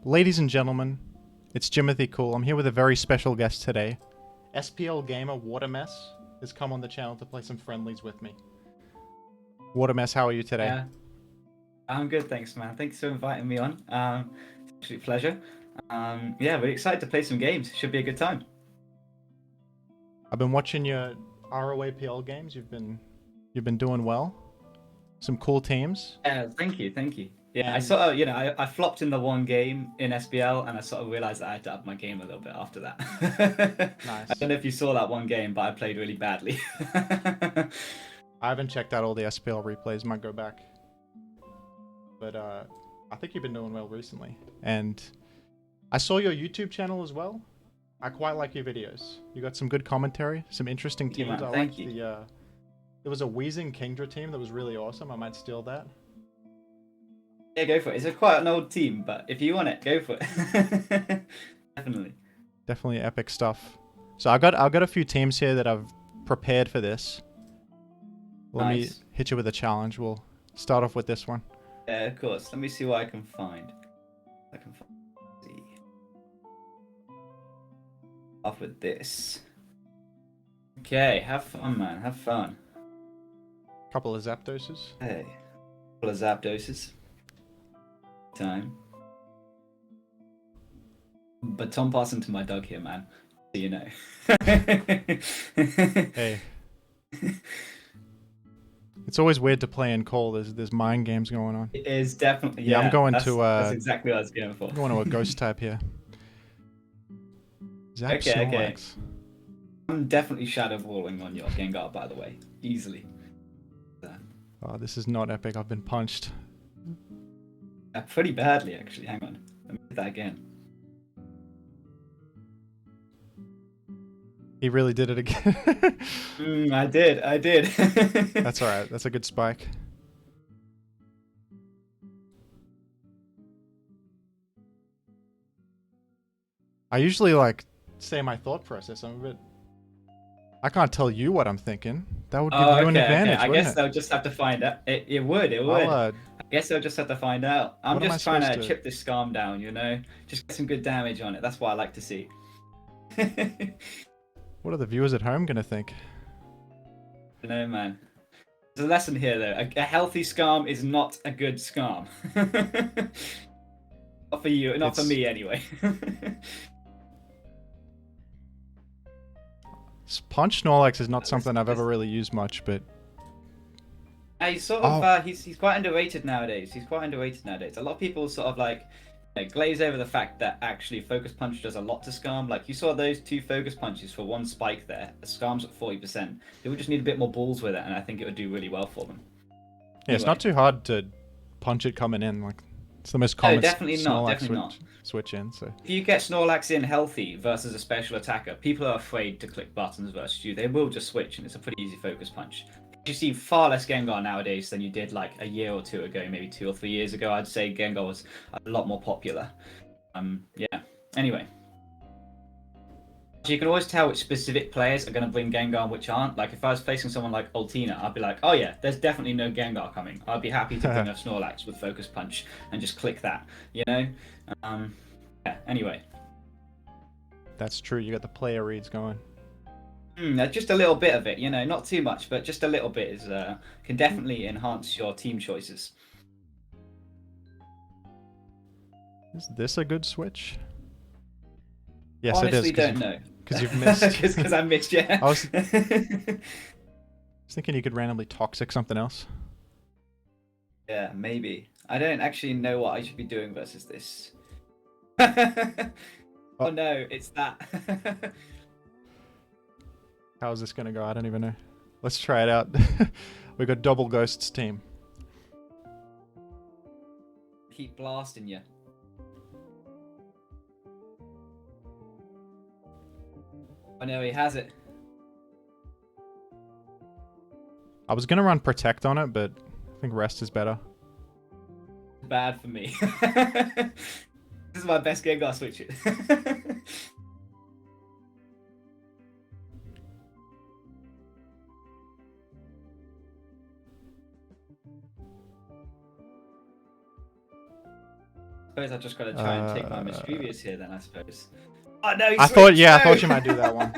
Ladies and gentlemen, it's Jimothy Cool. I'm here with a very special guest today. SPL Gamer Watermess has come on the channel to play some friendlies with me. Watermess, how are you today? Yeah, I'm good, thanks, man. Thanks for inviting me on. It's actually a pleasure. Yeah, we're excited to play some games. Should be a good time. I've been watching your ROAPL games. You've been doing well. Some cool teams. Yeah, thank you, thank you. Yeah, I And- sort of, I flopped in the one game in SPL, and I sort of realized that I had to up my game a little bit after that. Nice. I don't know if you saw that one game, but I played really badly. I haven't checked out all the SPL replays. Might go back. But I think you've been doing well recently. And I saw your YouTube channel as well. I quite like your videos. You got some good commentary, some interesting Thank you, teams. man. I Thank liked you. there was a Wheezing Kingdra team that was really awesome. I might steal that. Yeah, go for it. It's quite an old team, but if you want it, go for it. Definitely. Definitely epic stuff. So I've got a few teams here that I've prepared for this. Let me Nice. hit you with a challenge. We'll start off with this one. Yeah, of course. Let me see what I can find. See. Off with this. Okay, have fun, man. Have fun. Couple of Zapdoses. Hey, couple of Zapdoses. Time. Baton passing to my dog here, man. So you know. Hey. It's always weird to play in Call. There's mind games going on. It is definitely. Yeah, I'm going to That's exactly what I was going for. I'm going to a ghost type here. Zap Okay, okay. Snorlax. I'm definitely shadow balling on your Gengar, by the way. Easily. Oh, this is not epic. I've been punched. Pretty badly, actually. Hang on. Let me hit that again. He really did it again. I did. That's alright. That's a good spike. I usually say my thought process. I can't tell you what I'm thinking. That would give you an advantage. I wouldn't guess it? they'll just have to find out. It would. I guess they'll just have to find out. I'm What am I just trying to supposed to- chip this Scarm down, you know? Just get some good damage on it. That's what I like to see. What are the viewers at home gonna think? No, man. There's a lesson here, though. A healthy Scarm is not a good Scarm. Not for you, not for me, anyway. Punch Snorlax is not something I've ever really used much, but He's sort of he's quite underrated nowadays. A lot of people sort of glaze over the fact that actually Focus Punch does a lot to Scarm. Like, you saw those 2 Focus Punches for 1 spike there. The Scarm's at 40%. They would just need a bit more balls with it, and I think it would do really well for them. yeah, it's not too hard to punch it coming in. Like, it's the most common Snorlax switch in. So if you get Snorlax in healthy versus a special attacker, people are afraid to click buttons versus you. They will just switch, and it's a pretty easy Focus Punch. You see far less Gengar nowadays than you did like a year or 2 ago, maybe 2 or 3 years ago. I'd say Gengar was a lot more popular. Yeah. Anyway. So you can always tell which specific players are going to bring Gengar and which aren't. Like, if I was facing someone like Ultina, I'd be like, oh yeah, there's definitely no Gengar coming. I'd be happy to bring a Snorlax with Focus Punch and just click that, you know? Yeah, anyway. that's true. You got the player reads going. Just a little bit of it, you know, not too much, but just a little bit is can definitely enhance your team choices. Is this a good switch? Yes, Honestly, it is. don't know. Because you've missed. Because I missed, yeah. I was thinking you could randomly toxic something else. Yeah, maybe. I don't actually know what I should be doing versus this. Oh no, it's that. How is this gonna go? I don't even know. Let's try it out. We got double ghosts team. Keep blasting you. Oh no, he has it. I was gonna run protect on it, but I think rest is better. Bad for me. This is my best Gengar switch. suppose I've just got to try and take my mischievous here then, I suppose. Oh no, I thought you might do that one.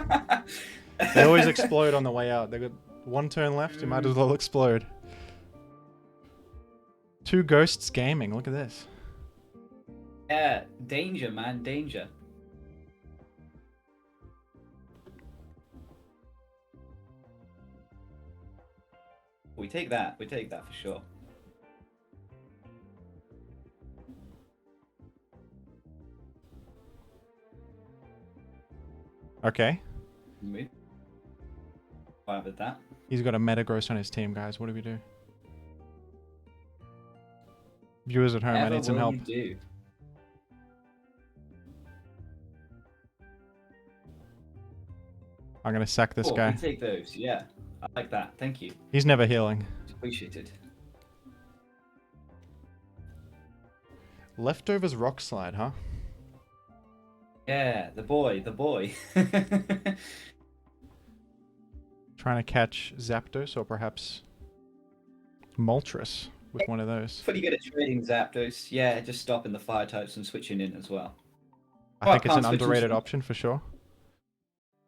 They always explode on the way out. They got one turn left, you might as well explode. Two ghosts gaming, look at this. Yeah, danger, man, danger. We take that for sure. Okay. Move. Fine with that. He's got a Metagross on his team, guys. What do we do? Viewers at home, I need some help. You do? I'm gonna sack this guy. We take those, yeah. I like that. Thank you. He's never healing. It's appreciated. Leftovers rock slide, huh? Yeah, the boy. Trying to catch Zapdos or perhaps Moltres with one of those. Pretty good at trading Zapdos. Yeah, just stopping the fire types and switching in as well. I think it's an underrated option for sure.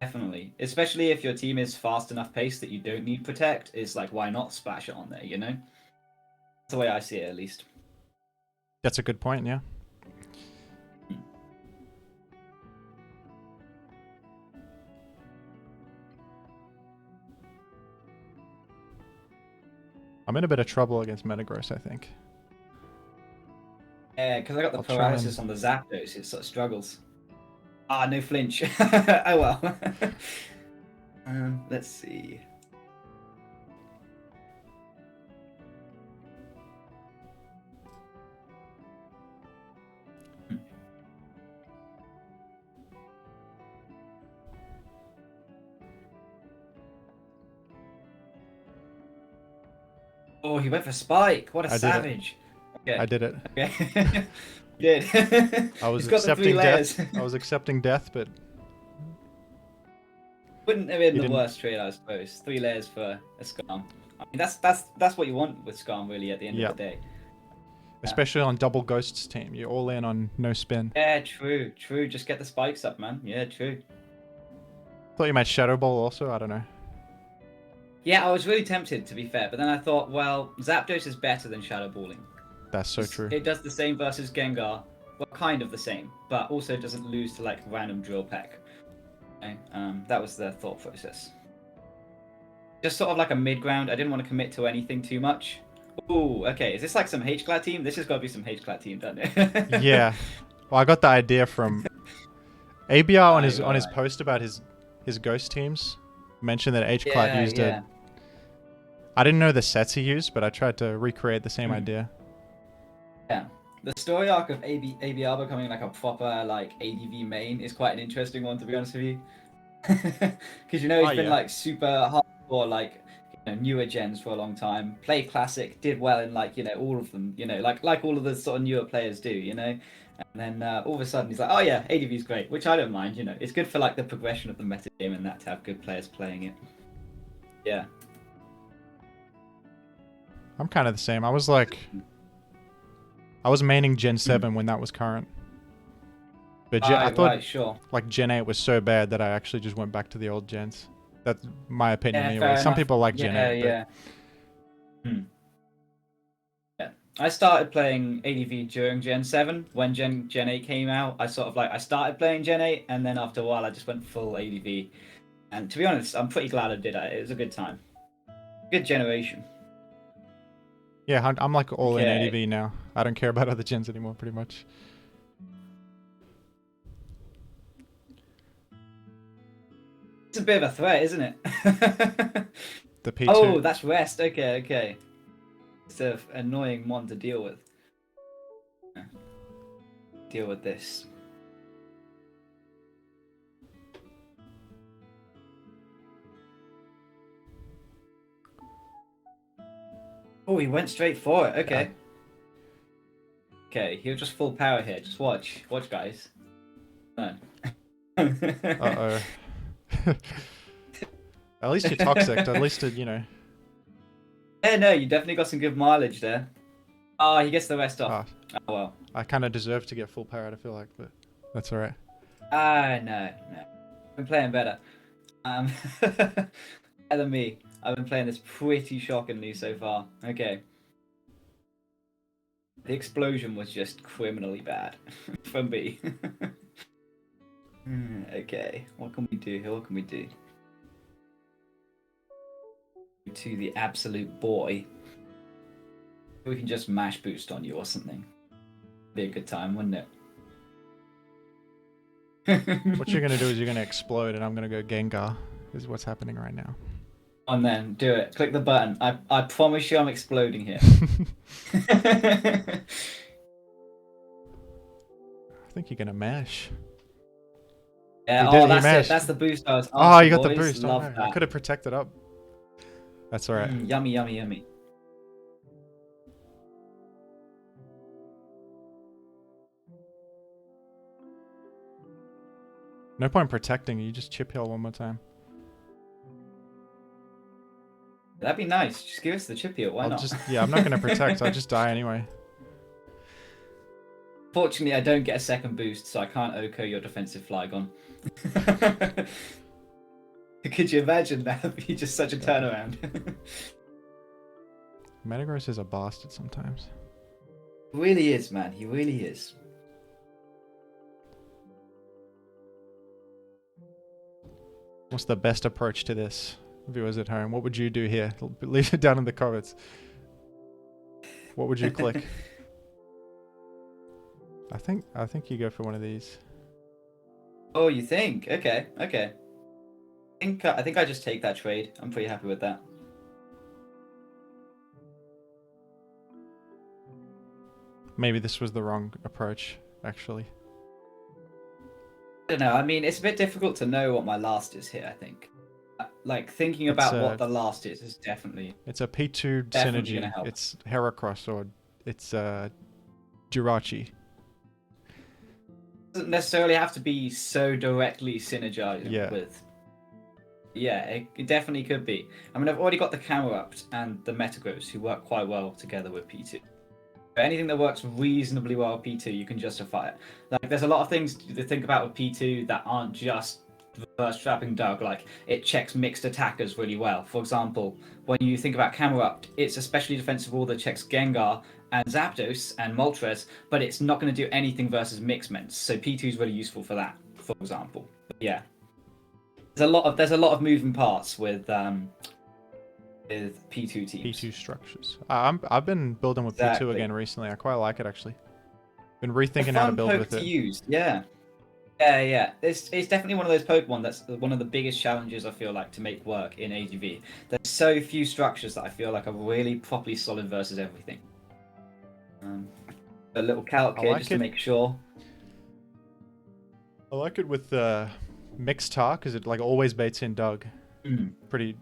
Definitely. Especially if your team is fast enough paced that you don't need Protect. It's like, why not splash it on there, you know? That's the way I see it, at least. That's a good point, yeah. I'm in a bit of trouble against Metagross, I think. Yeah, because I got the paralysis on the Zapdos, it sort of struggles. Ah, no flinch. Oh well. Let's see. Oh, he went for Spike. What a savage. Okay. I did it. Okay. You did. I was accepting death. I was accepting death, but wouldn't have been the worst trade, I suppose. 3 layers for a Skarm. I mean, that's what you want with Skarm, really, at the end of the day. Especially on double Ghosts team, you're all in on no spin. Yeah, true. Just get the spikes up, man. Yeah, true. Thought you might Shadow Ball also. I don't know. Yeah, I was really tempted, to be fair, but then I thought, well, Zapdos is better than Shadow Balling. That's so true. It does the same versus Gengar. Well, kind of the same, but also doesn't lose to, like, random Drill Peck. Okay? That was the thought process. Just sort of like a mid-ground. I didn't want to commit to anything too much. Ooh, okay. Is this like some H-Clad team? This has got to be some H-Clad team, doesn't it? Yeah. Well, I got the idea from ABR on his post about his Ghost teams. Mentioned that H-Clad used it. I didn't know the sets he used, but I tried to recreate the same idea. Yeah. The story arc of ABR becoming like a proper like ADV main is quite an interesting one, to be honest with you. Because, you know, he's been like super hardcore, like, you know, newer gens for a long time. Played Classic, did well in, like, you know, all of them, you know, like all of the sort of newer players do, you know. And then all of a sudden he's like, oh yeah, ADV's great, which I don't mind, you know. It's good for like the progression of the meta game and that to have good players playing it. Yeah. I'm kind of the same. I was maining Gen 7 when that was current. But I thought like Gen 8 was so bad that I actually just went back to the old gens. That's my opinion anyway. Some people like Gen 8. Yeah. Yeah. I started playing ADV during Gen 7. When Gen 8 came out, I started playing Gen 8, and then after a while I just went full ADV. And to be honest, I'm pretty glad I did it. It was a good time. Good generation. Yeah, I'm like all in ADV now. I don't care about other gens anymore, pretty much. It's a bit of a threat, isn't it? The P2. Oh, that's Rest. Okay. It's an annoying one to deal with. Deal with this. Oh, he went straight for it. Okay. Okay, he'll just full power here. Just watch. Watch, guys. No. Uh-oh. At least you're toxic. At least, you know. Yeah, no, you definitely got some good mileage there. Oh, he gets the rest off. Ah, Oh well. I kind of deserve to get full parrot, I feel like, but that's alright. No. I've been playing better. Better than me. I've been playing this pretty shockingly so far. Okay. The explosion was just criminally bad for me. Okay, what can we do here? What can we do? To the absolute boy. We can just mash boost on you or something. Be a good time, wouldn't it? What you're gonna do is you're gonna explode, and I'm gonna go Gengar. Is what's happening right now. On then, do it. Click the button. I promise you, I'm exploding here. I think you're gonna mash. Yeah. He did, Oh, he that's it. mashed. That's the boost I was after, Oh, you got the boys. boost. Love Oh, no. that. I could have protected up. That's alright. Yummy, yummy, yummy. No point protecting. You just chip heal one more time. That'd be nice. Just give us the chip here. Why not? Yeah, I'm not gonna protect. I'll just die anyway. Fortunately, I don't get a second boost, so I can't OHKO your defensive Flygon. Could you imagine that? Would be just such a turnaround. Metagross is a bastard sometimes. He really is, man. He really is. What's the best approach to this, viewers at home? What would you do here? Leave it down in the comments. What would you click? I think you go for one of these. Oh, you think? Okay. I think I just take that trade. I'm pretty happy with that. Maybe this was the wrong approach, actually. I don't know. I mean, it's a bit difficult to know what my last is here, I think. Like, thinking about what the last is definitely... It's a P2 definitely synergy. gonna help. It's Heracross or it's Jirachi. Doesn't necessarily have to be so directly synergized with. Yeah, it definitely could be. I mean, I've already got the Camerupt and the Metagross, who work quite well together with P2. But anything that works reasonably well with P2, you can justify it. Like, there's a lot of things to think about with P2 that aren't just reverse trapping Doug. Like, it checks mixed attackers really well. For example, when you think about Camerupt, it's especially defensive wall that checks Gengar and Zapdos and Moltres, but it's not going to do anything versus Mixments. So P2 is really useful for that, for example. But yeah, there's a lot of moving parts with P2 teams. P2 structures. I've been building with P2 again recently. I quite like it actually. Been rethinking how to build with it. Use. Yeah. It's definitely one of those Pokemon that's one of the biggest challenges I feel like to make work in ADV. There's so few structures that I feel like are really properly solid versus everything. A little calc here just to make sure. I like it with mixed tar because it like always baits in Doug. Pretty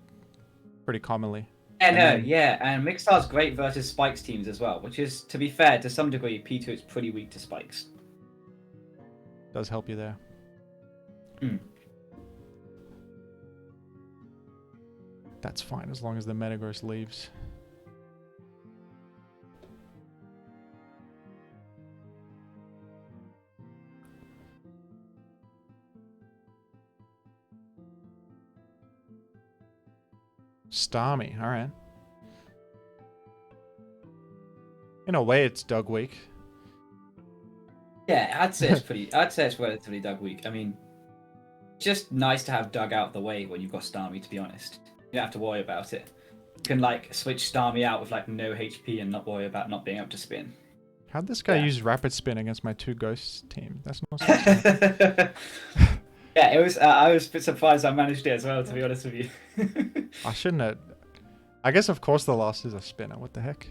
commonly. Yeah, and Mixtar's great versus Spikes teams as well, which is, to be fair, to some degree, P2 is pretty weak to Spikes. Does help you there. That's fine as long as the Metagross leaves. Starmie, alright. In a way, it's Doug week. Yeah, I'd say it's relatively Doug week. I mean, it's just nice to have Doug out of the way when you've got Starmie, to be honest. You don't have to worry about it. You can, like, switch Starmie out with, like, no HP and not worry about not being able to spin. How'd this guy use Rapid Spin against my 2 Ghosts team? That's not supposed to Yeah, it was. I was a bit surprised I managed it as well, to be honest with you. I shouldn't have. I guess, of course, the last is a spinner. What the heck?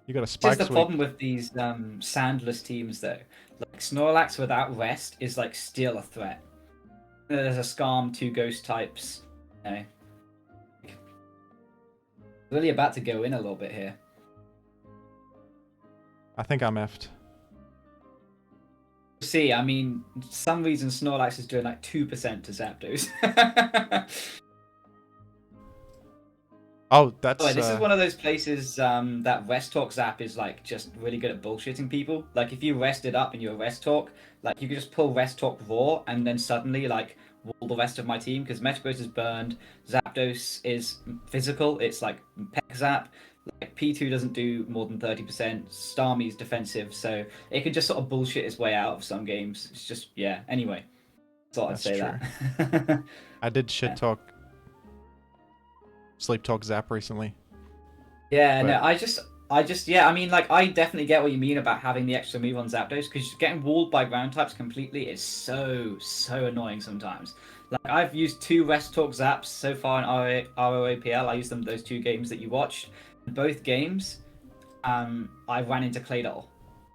You got a spike. Just the problem with these sandless teams, though. Like, Snorlax without rest is, like, still a threat. There's a Skarm, 2 Ghost types. You know. Really about to go in a little bit here. I think I'm effed. See, I mean, for some reason Snorlax is doing like 2% to Zapdos. Oh, that's Oh, this is one of those places that rest talk zap is like just really good at bullshitting people. Like if you rested up and you're rest talk, like you could just pull rest talk raw and then suddenly like wall the rest of my team because Metagross is burned, Zapdos is physical, it's like peck zap. Like P2 doesn't do more than 30%. Starmie's defensive, so it can just sort of bullshit its way out of some games. It's just yeah. Anyway, thought I'd that's say true. that. I did shit talk sleep talk Zap recently. Yeah, But no, yeah, I mean, like, I definitely get what you mean about having the extra move on Zapdos, because getting walled by ground types completely is so annoying sometimes. Like, I've used 2 Rest Talk Zaps so far in ROAPL. I used them those 2 games that you watched. In both games, I ran into Claydol,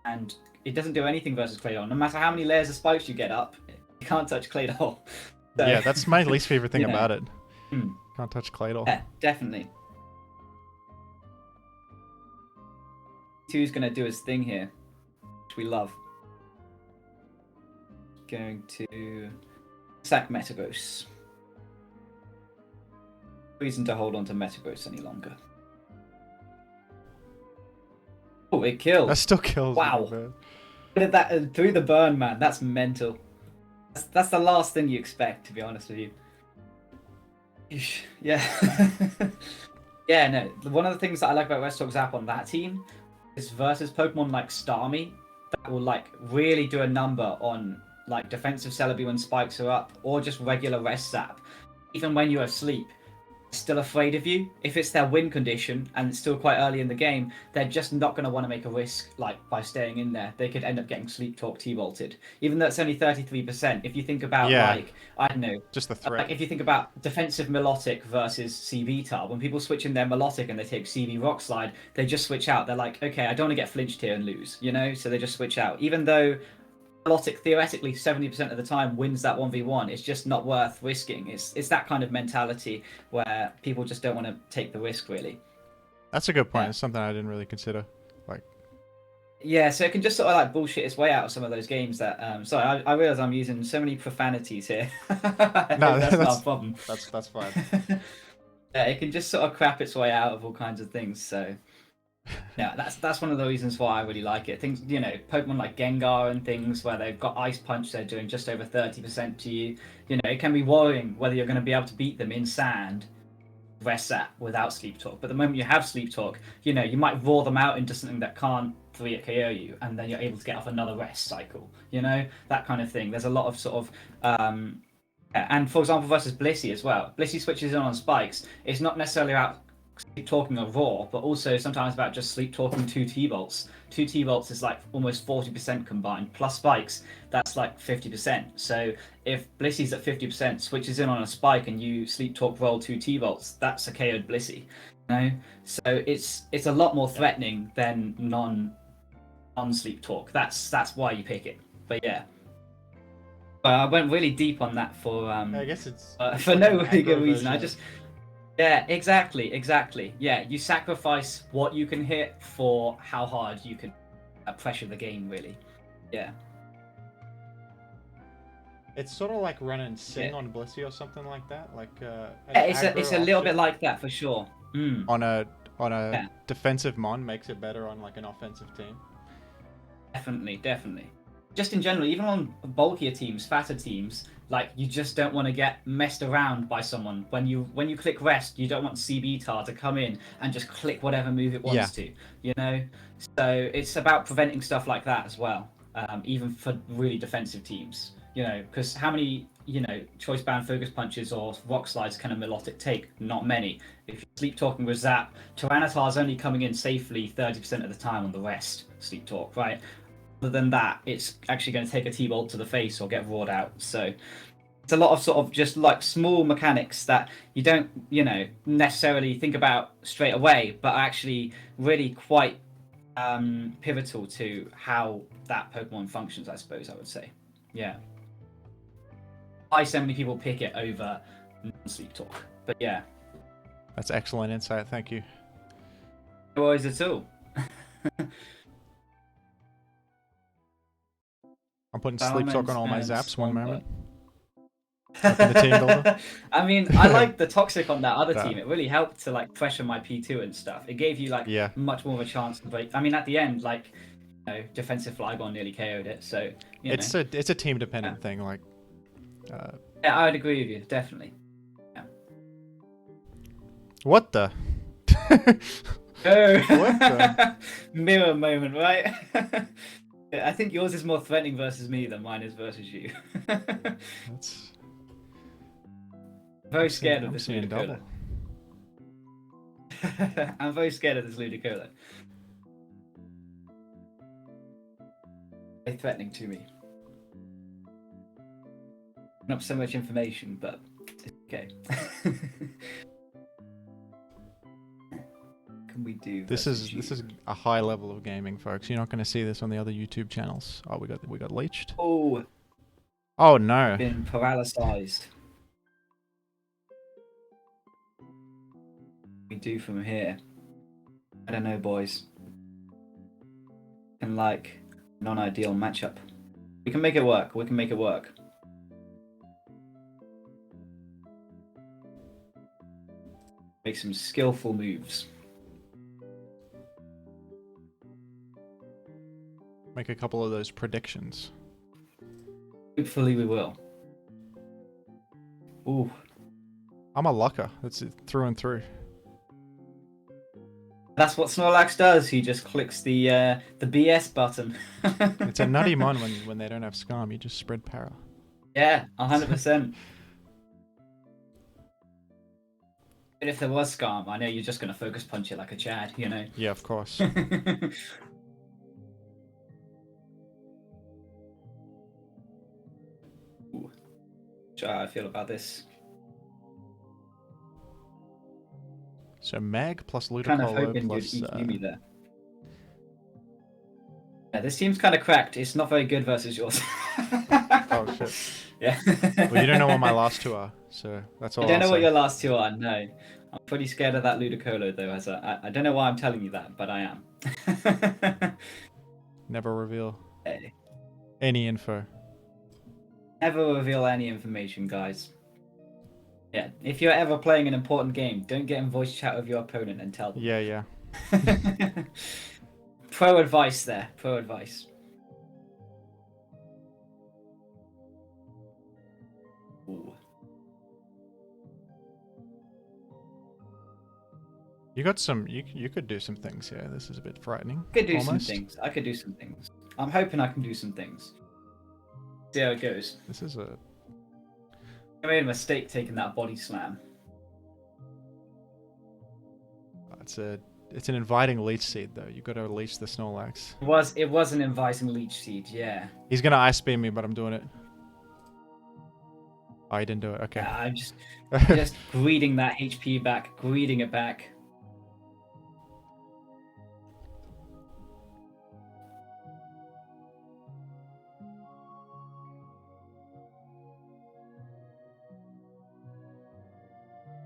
and it doesn't do anything versus Claydol. No matter how many layers of spikes you get up, you can't touch Claydol. So, yeah, that's my least favorite thing you know, about it. hmm, Can't touch Claydol. yeah, definitely. Two's gonna do his thing here, which we love. Going to sack Metagross. Reason to hold on to Metagross any longer. Oh, it killed. That still kills Wow. me, man. Look at that through the burn, man. That's mental. That's the last thing you expect, to be honest with you. Yeah. Yeah, no. One of the things that I like about Rest Talk Zap on that team is versus Pokemon like Starmie that will like really do a number on like defensive Celebi when spikes are up, or just regular Rest Zap. Even when you're asleep, still afraid of you. If it's their win condition and it's still quite early in the game, they're just not going to want to make a risk like by staying in there. They could end up getting sleep talk T-bolted. Even though it's only 33%, if you think about like, I don't know, just the threat. like if you think about defensive Milotic versus CB tar, when people switch in their Milotic and they take CB Rock Slide, they just switch out. They're like, okay, I don't want to get flinched here and lose, you know? So they just switch out. Even though Milotic theoretically 70% of the time wins that 1v1, it's just not worth risking. It's that kind of mentality where people just don't want to take the risk, really. That's a good point. Yeah. It's something I didn't really consider. Like, yeah, so it can just sort of like bullshit its way out of some of those games that sorry, I realize I'm using so many profanities here. no, that's not a problem. That's fine. Yeah, it can just sort of crap its way out of all kinds of things, so yeah, that's one of the reasons why I really like it. Things, you know, Pokemon like Gengar and things where they've got Ice Punch, they're doing just over 30% to you. You know, it can be worrying whether you're going to be able to beat them in sand, rest at without Sleep Talk. But the moment you have Sleep Talk, you know, you might roar them out into something that can't 3 KO you, and then you're able to get off another rest cycle. You know, that kind of thing. There's a lot of sort of and for example, versus Blissey as well. Blissey switches in on spikes. It's not necessarily about sleep talking a raw, but also sometimes about just sleep talking 2 T-bolts. 2 T-bolts is like almost 40% combined, plus spikes, that's like 50%. So if Blissey's at 50%, switches in on a spike and you sleep talk roll 2 T-bolts, that's a KO'd Blissey. You know? So it's a lot more threatening than non-sleep talk. That's why you pick it. But yeah. I went really deep on that for I guess it's for like no an really good aggro reason. I version just yeah, exactly. Yeah, you sacrifice what you can hit for how hard you can pressure the game, really. Yeah. It's sort of like running Sing on Blissey or something like that. Like Yeah, it's a little bit like that for sure. on a defensive mon makes it better on like an offensive team. Definitely. Just in general, even on bulkier teams, fatter teams, like you just don't want to get messed around by someone. When you click rest, you don't want CB tar to come in and just click whatever move it wants to. You know, so it's about preventing stuff like that as well. Even for really defensive teams, you know, because how many choice band focus punches or rock slides can a Milotic take? Not many. If you're sleep talking with Zap, Tyranitar's only coming in safely 30% of the time on the rest sleep talk, right? Other than that, it's actually going to take a T-bolt to the face or get roared out. So it's a lot of sort of just like small mechanics that you don't, necessarily think about straight away, but are actually really quite pivotal to how that Pokemon functions, I suppose I would say. Yeah. Why so many people pick it over non-sleep talk. But yeah. That's excellent insight. Thank you. No worries at all. I'm putting sleep talk on all my zaps. One moment. Like in the team builder? I mean, I like the toxic on that other Nah. team. It really helped to like pressure my P2 and stuff. It gave you like Yeah. much more of a chance to break. I mean, at the end, like, you know, defensive flygon nearly KO'd it. So you know, It's a team dependent thing. Like, yeah, I would agree with you, definitely. Yeah. what the? Oh, What the? mirror moment, right? I think yours is more threatening versus me than mine is versus you. That's Very scared of I'm this seeing double. Ludicolo. I'm very scared of this Ludicolo. Very threatening to me. Not so much information, but it's okay. Can we do? This is a high level of gaming, folks. You're not going to see this on the other YouTube channels. Oh, we got leeched. Oh, Oh no. been paralyzed. We do from here. I don't know, boys. And like non-ideal matchup. We can make it work. We can make it work. Make some skillful moves. Make a couple of those predictions. Hopefully we will. Ooh. I'm a lucker. That's it through and through. That's what Snorlax does. He just clicks the BS button. It's a nutty mon when they don't have scum. You just spread para. Yeah, 100%. But if there was scum, I know you're just gonna focus punch it like a Chad, you know. Yeah, of course. Ooh. How I feel about this. So Mag plus Kind of Ludicolo hoping plus. you'd EQ me there. Yeah, this team's kind of cracked. It's not very good versus yours. Oh shit. Yeah. Well, you don't know what my last two are, so that's all. I don't know I'll what say. your last two are. No, I'm pretty scared of that Ludicolo though. As I don't know why I'm telling you that, but I am. Never reveal Hey. any info. Never reveal any information, guys. Yeah, if you're ever playing an important game, don't get in voice chat with your opponent and tell them. Yeah, yeah. Pro advice there. Pro advice. Ooh. You got some. You could do some things here. This is a bit frightening. I could do almost. some things. I could do some things. I'm hoping I can do some things. See how it goes. This is a. I made a mistake taking that body slam. It's an inviting leech seed though. You got to leech the Snorlax. It was an inviting leech seed, yeah. He's gonna ice beam me, but I'm doing it. Oh, he didn't do it. Okay. I'm just greeting that HP back, greeting it back.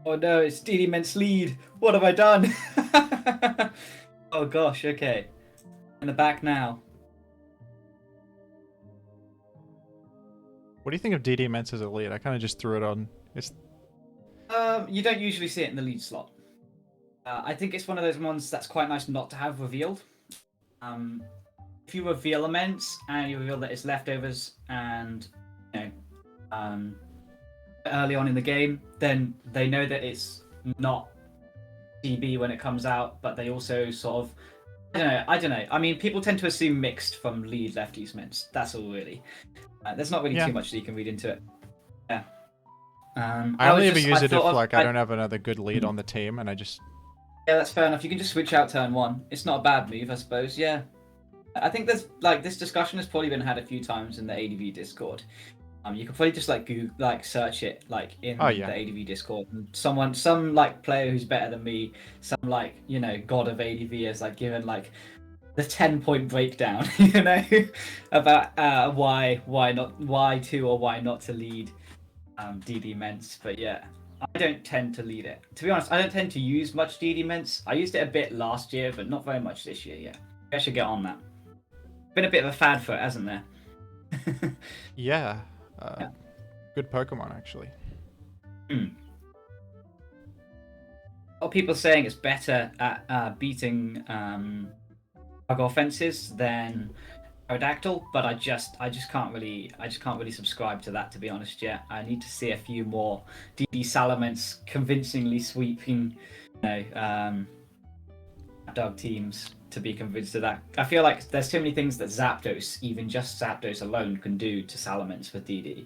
Oh no, it's DD Ment's lead. What have I done? Oh gosh, okay. In the back now. What do you think of DD Ments as a lead? I kind of just threw it on. It's. You don't usually see it in the lead slot. I think it's one of those ones that's quite nice not to have revealed. If you reveal immense and you reveal that it's leftovers and you know, early on in the game, then they know that it's not CB when it comes out, but they also sort of I don't know. I mean, people tend to assume mixed from lead lefties mints. That's all really. There's not really too much that you can read into it. Yeah. I only ever use it if like I I don't have another good lead on the team, and I just. Yeah, that's fair enough. You can just switch out turn one. It's not a bad move, I suppose. Yeah. I think there's like this discussion has probably been had a few times in the ADV Discord. You can probably just like Google, like search it like in the ADV Discord, and some like player who's better than me, some like god of ADV has like given like the 10-point breakdown, about why to or why not to lead DD Ments. But yeah, I don't tend to lead it. To be honest, I don't tend to use much DD Ments. I used it a bit last year, but not very much this year. Yeah, I should get on that. Been a bit of a fad for it, hasn't there? Yeah. good Pokemon actually. A lot of people saying it's better at beating bug offenses than Aerodactyl, but I just can't really subscribe to that, to be honest. Yet I need to see a few more DD Salamence convincingly sweeping, dog teams to be convinced of that. I feel like there's too many things that Zapdos, even just Zapdos alone, can do to Salamence with DD.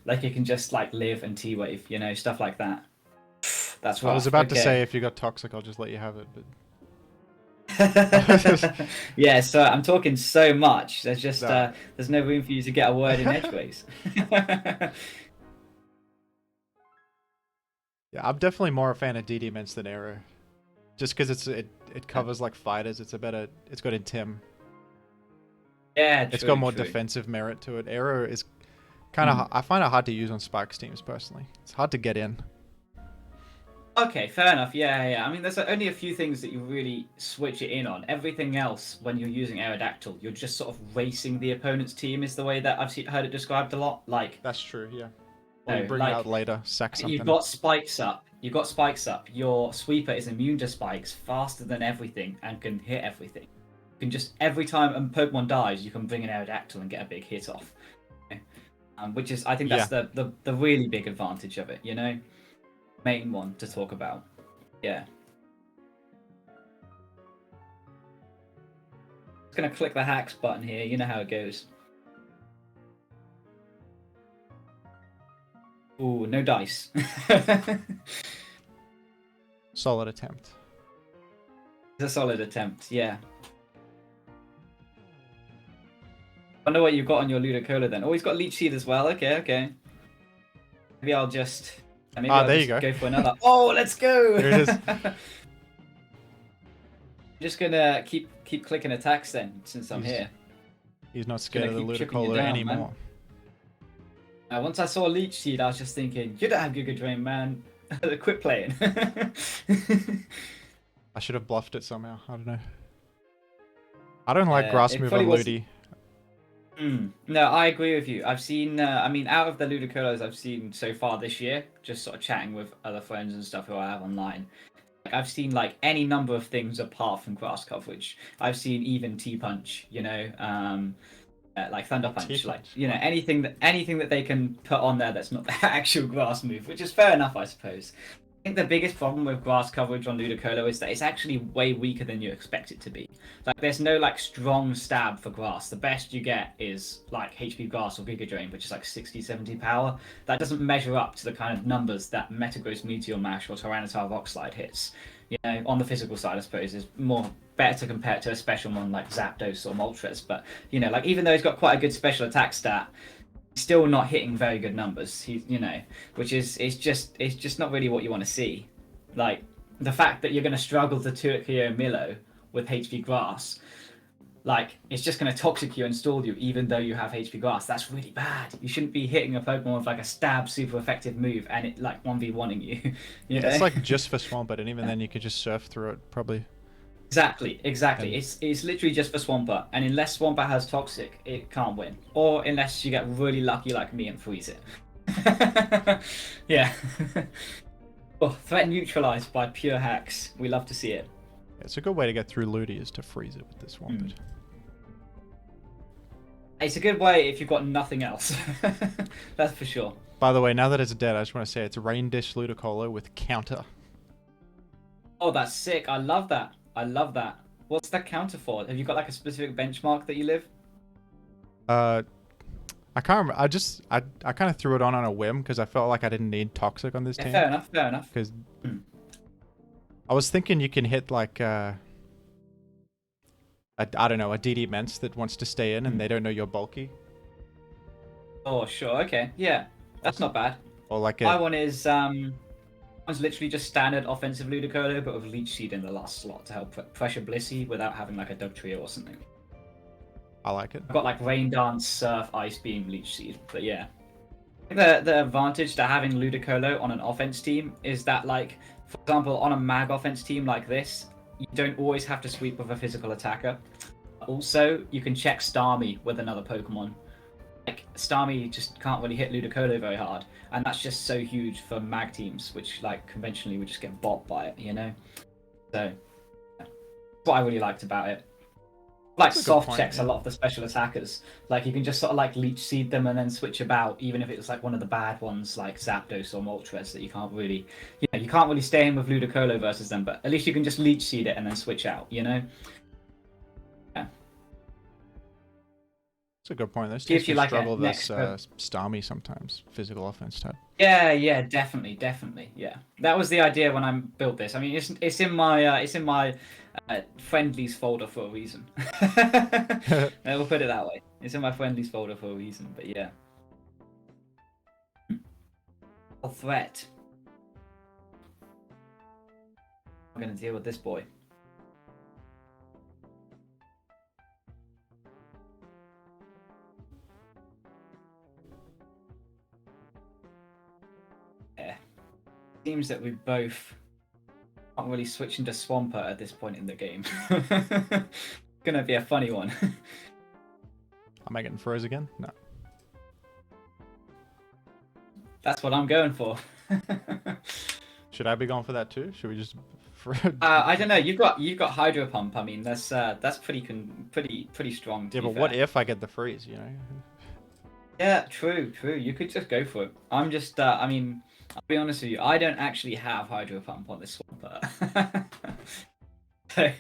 Like it can just like live and T-wave, stuff like that. That's rough. I was about to say if you got toxic, I'll just let you have it, but. Yeah, so I'm talking so much. There's just there's no room for you to get a word in edgeways. Yeah, I'm definitely more a fan of DD Mints than Arrow, just because it covers like fighters. It's got Intim. Yeah, it's got more defensive merit to it. Arrow is kind of I find it hard to use on Spikes teams personally. It's hard to get in. Okay, fair enough. Yeah. I mean, there's only a few things that you really switch it in on. Everything else, when you're using Aerodactyl, you're just sort of racing the opponent's team. Is the way that I've heard it described a lot. Like that's true. Yeah. Or you bring it out later, sack something. You've got spikes up. Your sweeper is immune to spikes faster than everything and can hit everything. You can just every time a Pokemon dies, you can bring an Aerodactyl and get a big hit off. Which is, I think that's the really big advantage of it. Main one to talk about. Yeah. Just gonna click the hacks button here. You know how it goes. Ooh, no dice. Solid attempt. It's a solid attempt, yeah. Wonder what you've got on your Ludicolo then. Oh, he's got Leech Seed as well. Okay. Maybe I'll just... there you go for another. Oh, let's go! Here it is. Just gonna keep clicking attacks then, since I'm here. He's not scared of the Ludicolo anymore. Once I saw Leech Seed, I was just thinking, you don't have Giga Drain, man. Quit playing. I should have bluffed it somehow. I don't know. I don't like Grass Move on Ludi. No, I agree with you. I've seen, out of the Ludicolos I've seen so far this year, just sort of chatting with other friends and stuff who I have online, I've seen like any number of things apart from grass coverage. I've seen even T-Punch, like Thunder Punch, anything that they can put on there that's not the actual grass move, which is fair enough, I suppose. I think the biggest problem with grass coverage on Ludicolo is that it's actually way weaker than you expect it to be. Like, there's no like strong stab for grass. The best you get is like HP Grass or Giga Drain, which is like 60-70 power. That doesn't measure up to the kind of numbers that Metagross Meteor Mash or Tyranitar Rock Slide hits. On the physical side, I suppose, is more better to compare it to a special one like Zapdos or Moltres. But even though he's got quite a good special attack stat, still not hitting very good numbers. Which is it's just not really what you want to see. Like the fact that you're going to struggle to Turkio Milo with HP Grass, like it's just going to toxic you and stall you even though you have HP Grass. That's really bad. You shouldn't be hitting a Pokemon with like a stab super effective move and it like 1v1ing you. It's like just for Swampert, and even then you could just surf through it probably. Exactly. It's literally just for Swampert, and unless Swampert has Toxic, it can't win. Or unless you get really lucky like me and freeze it. Yeah. Threat neutralized by pure hacks. We love to see it. Yeah, it's a good way to get through Ludi is to freeze it with this Swampert. It's a good way if you've got nothing else. That's for sure. By the way, now that it's dead, I just want to say it's Rain Dish Ludicolo with counter. Oh, that's sick. I love that. What's that counter for? Have you got like a specific benchmark that you live? I can't remember. I kind of threw it on a whim because I felt like I didn't need Toxic on this team. Fair enough. Because I was thinking you can hit like I don't know, a DD Mence that wants to stay in and they don't know you're bulky. Oh, sure. Okay. Yeah. That's not bad. Or like my one is one's literally just standard offensive Ludicolo, but with Leech Seed in the last slot to help pressure Blissey without having like a Dug Trio or something. I like it. I've got like Rain Dance, Surf, Ice Beam, Leech Seed, but yeah. The advantage to having Ludicolo on an offense team is that, like, for example, on a mag offense team like this, you don't always have to sweep with a physical attacker. Also, you can check Starmie with another Pokemon. Like, Starmie just can't really hit Ludicolo very hard, and that's just so huge for mag teams, which like conventionally would just get bought by it, you know. So that's what I really liked about it. Like That's a good soft point, checks yeah. a lot of the special attackers. Like you can just sort of like leech seed them and then switch about, even if it was like one of the bad ones like Zapdos or Moltres that you can't really, you can't really stay in with Ludicolo versus them, but at least you can just leech seed it and then switch out, you know. Yeah. That's a good point. Those teams Gives you can like struggle an this extra. Starmie sometimes, physical offense type. Yeah, definitely. Yeah, that was the idea when I built this. I mean, it's in my friendlies folder for a reason. We'll put it that way. It's in my friendlies folder for a reason. But yeah, a threat. I'm gonna deal with this boy. Yeah, seems that we both can't really switch into Swampert at this point in the game. Gonna be a funny one. Am I getting froze again? No. That's what I'm going for. Should I be going for that too? Should we just? I don't know. You've got Hydro Pump. I mean, that's pretty strong. Yeah, but what if I get the freeze? You know. Yeah, true. You could just go for it. I'm just. I mean, I'll be honest with you. I don't actually have Hydro Pump on this Swampert. So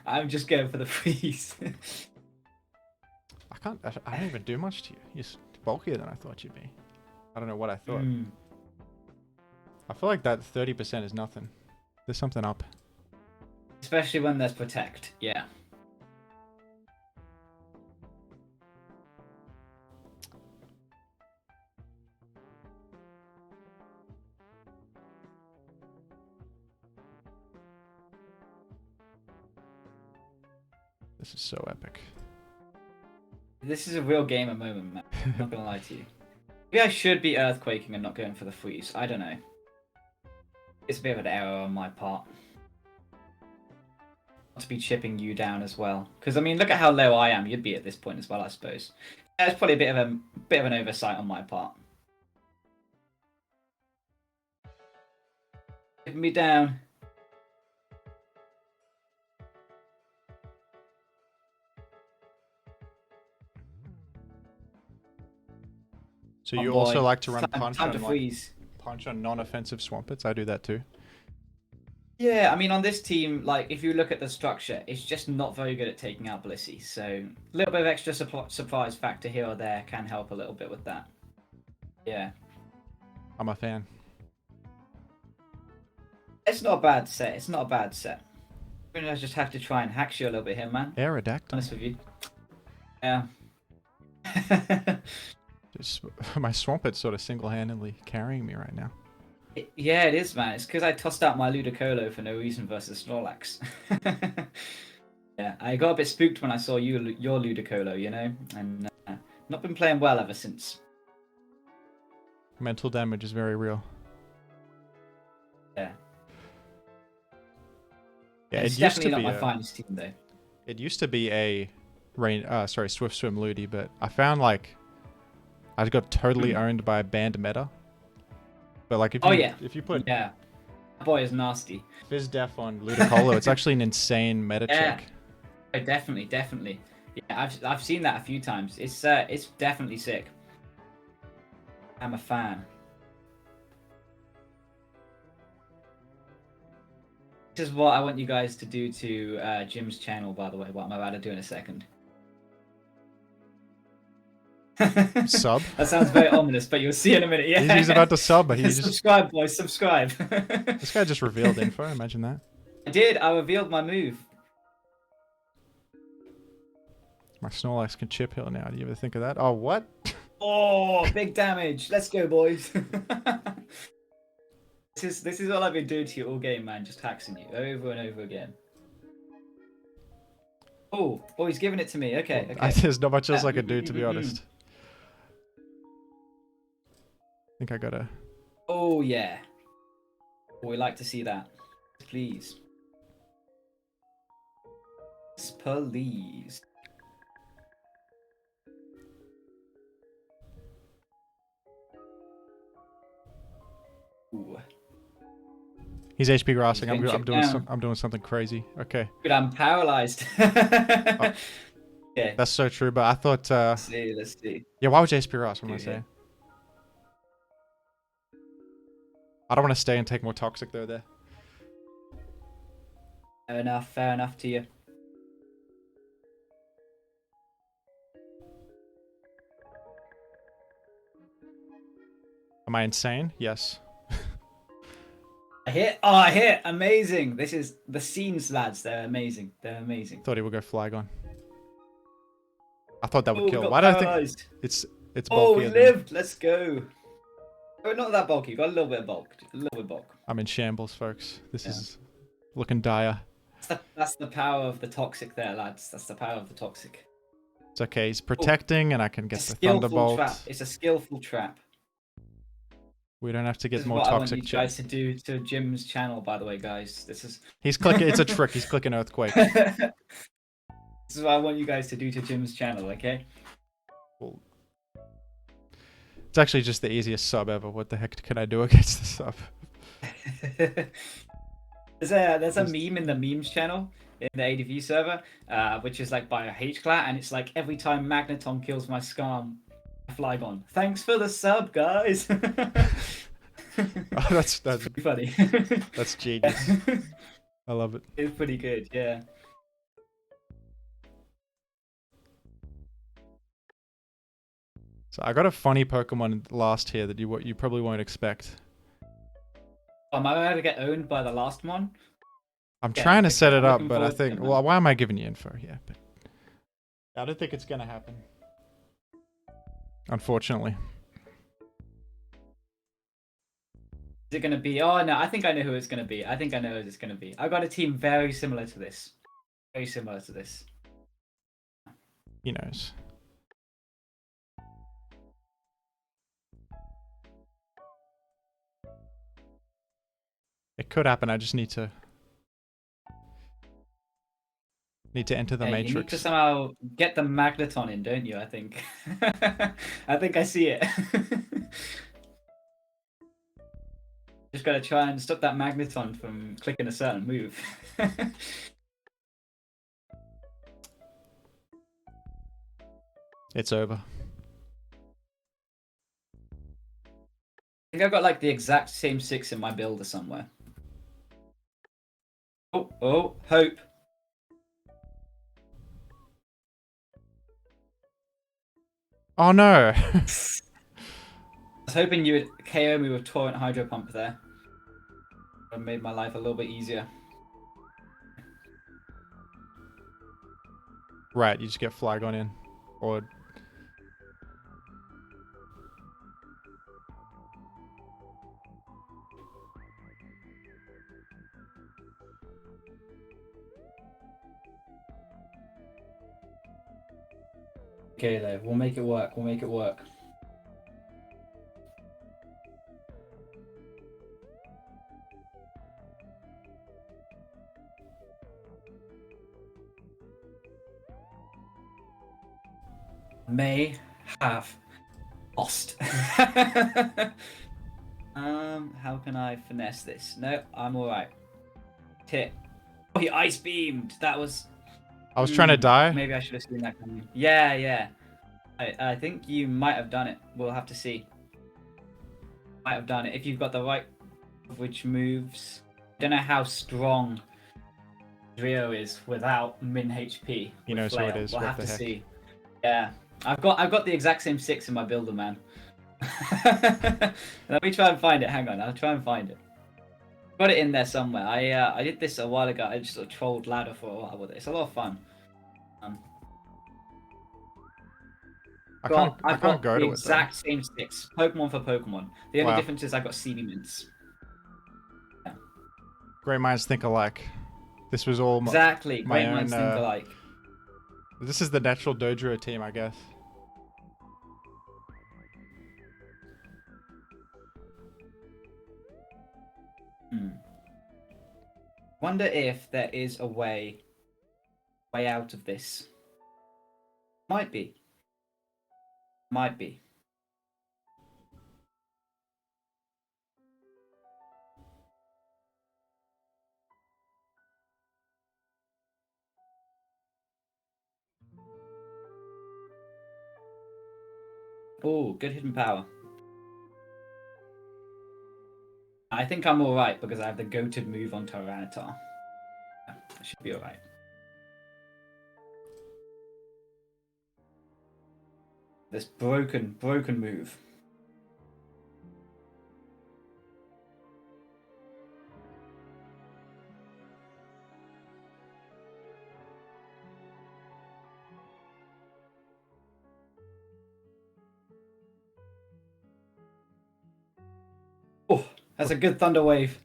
I'm just going for the freeze. I can't. I don't even do much to you. You're bulkier than I thought you'd be. I don't know what I thought. I feel like that 30% is nothing. There's something up. Especially when there's Protect. Yeah. This is so epic. This is a real gamer moment, man. I'm not gonna lie to you. Maybe I should be earthquaking and not going for the freeze. I don't know. It's a bit of an error on my part. Not to be chipping you down as well, because I mean, look at how low I am. You'd be at this point as well, I suppose. That's probably a bit of an oversight on my part. Chipping me down. So Oh you boy. also like to run Time punch to on freeze. punch on non-offensive Swampets? I do that too. Yeah, I mean, on this team, like, if you look at the structure, it's just not very good at taking out Blissey. So, a little bit of extra surprise factor here or there can help a little bit with that. Yeah. I'm a fan. It's not a bad set. It's not a bad set. I just have to try and hack you a little bit here, man. Aerodactyl. Honest with you. Yeah. My Swampet's sort of single-handedly carrying me right now. Yeah, it is, man. It's because I tossed out my Ludicolo for no reason versus Snorlax. Yeah, I got a bit spooked when I saw your Ludicolo, you know, and not been playing well ever since. Mental damage is very real. Yeah. Yeah, It's it used definitely to not be my finest team, though. It used to be a Swift Swim Ludi, but I found like I got totally owned by a banned meta. But like if you put that boy is nasty. Fizz Def on Ludicolo, it's actually an insane meta check. Oh, definitely. Yeah, I've seen that a few times. It's definitely sick. I'm a fan. This is what I want you guys to do to Jim's channel, by the way. What I'm about to do in a second. Sub? That sounds very ominous, but you'll see in a minute. Yeah, He's about to sub, but he just subscribe, boys. Subscribe. This guy just revealed info. Imagine that. I did. I revealed my move. My Snorlax can chip hill now. Do you ever think of that? Oh, what? Oh, big damage. Let's go, boys. This is all I've been doing to you all game, man. Just hacking you over and over again. Oh, he's giving it to me. Okay. There's not much else I could do, to be honest. I think I gotta... Oh, yeah. We like to see that. Please. Please. Ooh. He's HP grassing. He's I'm getting doing down. I'm doing something crazy. Okay. Dude, I'm paralyzed. Okay. That's so true. But I thought. Let's see. Yeah. Why would you HP grass? What am I Dude, saying? I don't want to stay and take more toxic though. There. Fair enough to you. Am I insane? Yes. I hit. Amazing. This is the scenes, lads. They're amazing. They're amazing. Thought he would go Flygon. I thought that would Oh, we kill. got Why do I think paralyzed. it's Oh, bulkier we than- lived. Let's go. Oh, not that bulky. Got a little bit of bulk. A little bit of bulk. I'm in shambles, folks. This is looking dire. That's the power of the toxic there, lads. That's the power of the toxic. It's okay. He's protecting, and I can get It's a the skillful Thunderbolt. trap. It's a skillful trap. We don't have to get This is more what I want toxic. you guys to do to Jim's channel, by the way, guys. This is. He's clicking. It's a trick. He's clicking Earthquake. This is what I want you guys to do to Jim's channel, okay? Well, it's actually just the easiest sub ever. What the heck can I do against the sub? There's a meme in the memes channel in the ADV server, which is like by a H-clat, and it's like every time Magneton kills my Skarm, Flygon. Thanks for the sub, guys. Oh, that's pretty funny. that's genius. I love it. It's pretty good, yeah. So I got a funny Pokemon last here that you probably won't expect. Am I going to get owned by the last one? I'm Yeah, trying to set it I'm up, looking but I forward to think, it, well, man. why am I giving you info here? But I don't think it's gonna happen. Unfortunately. Is it going to be? Oh no, I think I know who it's going to be. I think I know who it's going to be. I got a team very similar to this. Very similar to this. He knows. It could happen. I just need to enter the Yeah, you need to matrix. somehow get the Magneton in, don't you? I think. I think I see it. Just gotta try and stop that Magneton from clicking a certain move. It's over. I think I've got like the exact same 6 in my builder somewhere. Oh, hope. Oh no! I was hoping you would KO me with Torrent Hydro Pump there. That made my life a little bit easier. Right, you just get Flygon in. Or... Okay, though, we'll make it work. We'll make it work. May have lost. How can I finesse this? No, I'm alright. Hit. Oh, he ice beamed. That was. I was trying to die. Maybe I should have seen that coming. Yeah. I think you might have done it. We'll have to see. Might have done it if you've got the right which moves. I don't know how strong Rio is without min HP. He with knows who Flail. it is, We'll what have the to heck. see. Yeah, I've got the exact same 6 in my builder, man. Let me try and find it. Hang on, I'll try and find it. Got it in there somewhere. I did this a while ago. I just sort of trolled ladder for a while with it. It's a lot of fun. I I've can't got go the to it though. exact same 6, Pokemon for Pokemon. The only Wow. difference is I got CB mints. Great minds think alike. This was all Exactly, my great minds own, think alike. This is the natural Dodrio team, I guess. Wonder if there is a way out of this. Might be. Oh, good hidden power. I think I'm alright because I have the goated move on Tyranitar. Yeah, I should be alright. This broken move. Oh, that's a good thunder wave.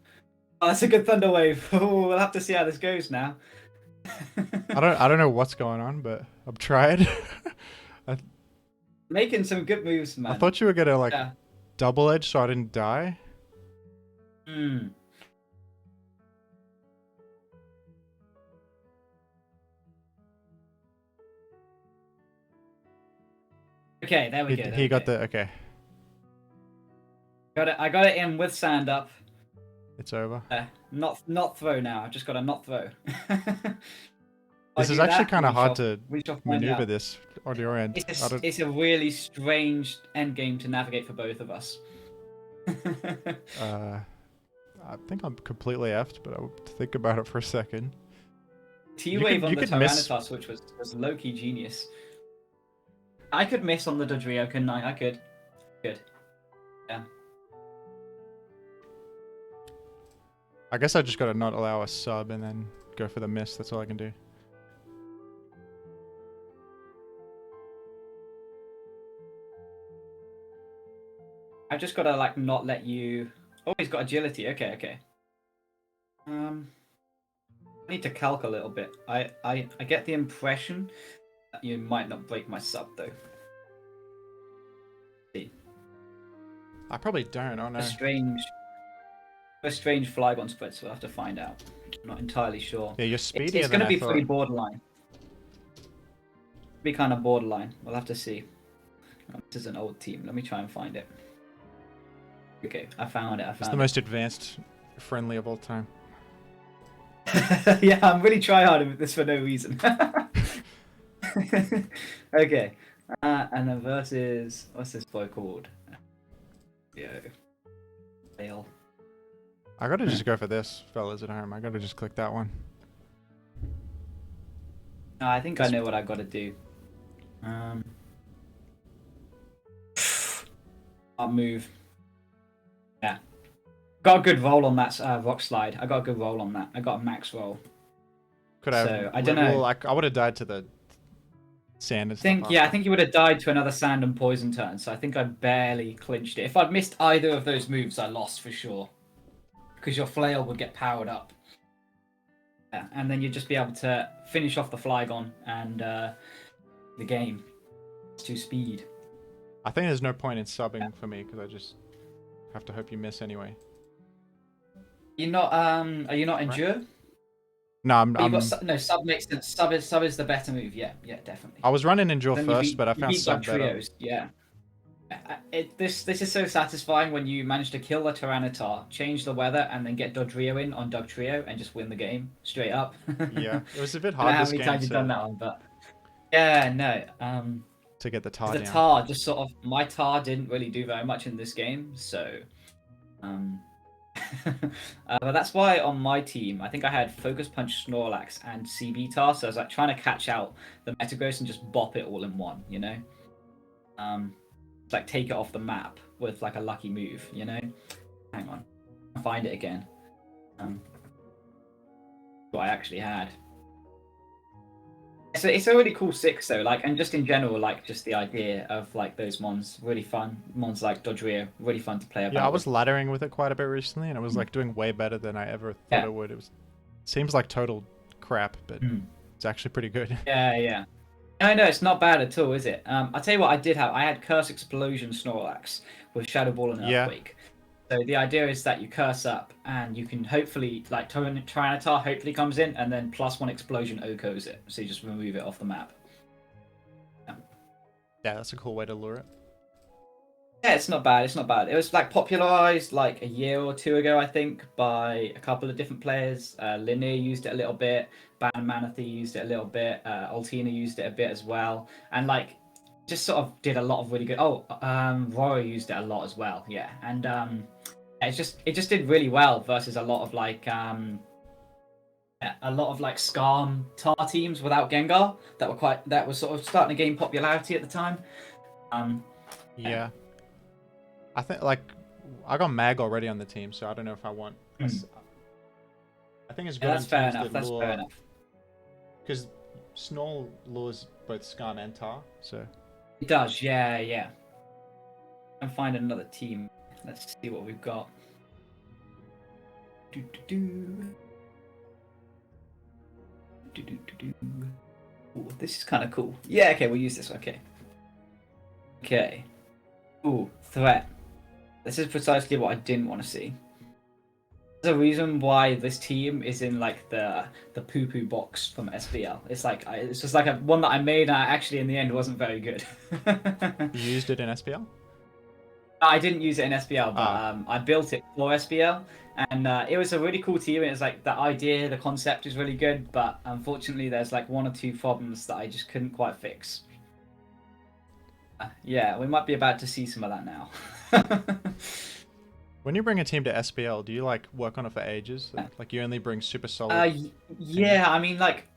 Oh, that's a good thunder wave. Oh, we'll have to see how this goes now. I don't know what's going on, but I'm trying. Making some good moves, man. I thought you were gonna like Yeah. double edge so I didn't die. Hmm. Okay, there we go. He got the okay. Got it. I got it in with sand up. It's over. Not throw now. I've just got a not throw. This is actually kind of hard to maneuver this on your end. It's a really strange end game to navigate for both of us. I think I'm completely effed, but I'll think about it for a second. T-wave on the Tyranitar switch was low-key genius. I could miss on the Dodrio, couldn't I? I could. Good. Yeah. I guess I just gotta not allow a sub and then go for the miss. That's all I can do. I've just gotta like not let you. Oh, he's got agility. Okay, okay. I need to calc a little bit. I get the impression that you might not break my sub though. See. I probably don't. Oh no. A strange Flygon spread, so we'll have to find out. I'm not entirely sure. Yeah, you're speedier It's than going to I be thought. pretty borderline. Be kind of borderline. We'll have to see. This is an old team. Let me try and find it. Okay, I found it. It's the most advanced friendly of all time. Yeah, I'm really tryharding with this for no reason. Okay, and then versus what's this boy called? Yo, fail. I gotta just go for this, fellas at home. I gotta just click that one. No, I think I know what I gotta do. I'll move. Yeah. Got a good roll on that rock slide. I got a good roll on that. I got a max roll. Could I? So, I don't know. Well, I would have died to the sand and stuff. I think you would have died to another sand and poison turn. So I think I barely clinched it. If I'd missed either of those moves, I lost for sure. Because your flail would get powered up. Yeah, and then you'd just be able to finish off the Flygon and the game. It's 2 speed. I think there's no point in subbing for me because I just have to hope you miss anyway. You're not. Are you not endure? No, no, sub makes sense. Sub is the better move. Yeah, definitely. I was running endure Then first, but I found sub better. Trios. Yeah. This is so satisfying when you manage to kill the Tyranitar, change the weather, and then get Dodrio in on Dugtrio and just win the game straight up. Yeah, it was a bit I don't know hard how this many game times you've done that one, but yeah, no. to get the tar The down. tar just sort of my tar didn't really do very much in this game, so but that's why on my team I think I had Focus Punch, Snorlax, and CB tar, so I was like trying to catch out the Metagross and just bop it all in one, you know. Like take it off the map with like a lucky move, you know. Hang on, I'll find it again. What I actually had. So it's a really cool 6 though, like, and just in general, like, just the idea of like those mons, really fun. Mons like Dodrio, really fun to play about. Yeah, I was laddering with it quite a bit recently, and it was like doing way better than I ever thought it would. It seems like total crap, but it's actually pretty good. Yeah. No, it's not bad at all, is it? I'll tell you what I did have. I had Curse Explosion Snorlax with Shadow Ball and Earthquake. So the idea is that you curse up and you can hopefully, like, Tyranitar hopefully comes in and then +1 Explosion Okos it. So you just remove it off the map. Yeah, that's a cool way to lure it. Yeah, it's not bad. It was like popularized like a year or 2 ago, I think, by a couple of different players. Linear used it a little bit. Ban Manatee used it a little bit. Altina used it a bit as well. And like, just sort of did a lot of really good. Oh, Rory used it a lot as well. Yeah, and it just did really well versus a lot of like Skarm Tar teams without Gengar that were sort of starting to gain popularity at the time. Yeah. I think like I got Mag already on the team, so I don't know if I want. I think it's good that's in fair teams enough. that That's lure, fair enough. because Snoll lures both Skarm and Tar. So It does. Yeah, yeah. And find another team. Let's see what we've got. Ooh, this is kind of cool. Yeah, okay, we'll use this. Okay. Okay. Ooh, threat. This is precisely what I didn't want to see. There's a reason why this team is in like the poo-poo box from SPL. It's just like a one that I made, and actually in the end wasn't very good. you used it in SPL? I didn't use it in SPL, but Ah. I built it for SPL, and it was a really cool team. It was like the idea, the concept is really good, but unfortunately, there's like one or two problems that I just couldn't quite fix. Yeah, we might be about to see some of that now. When you bring a team to SPL, do you like work on it for ages? Like you only bring super solid. Yeah, I mean, like,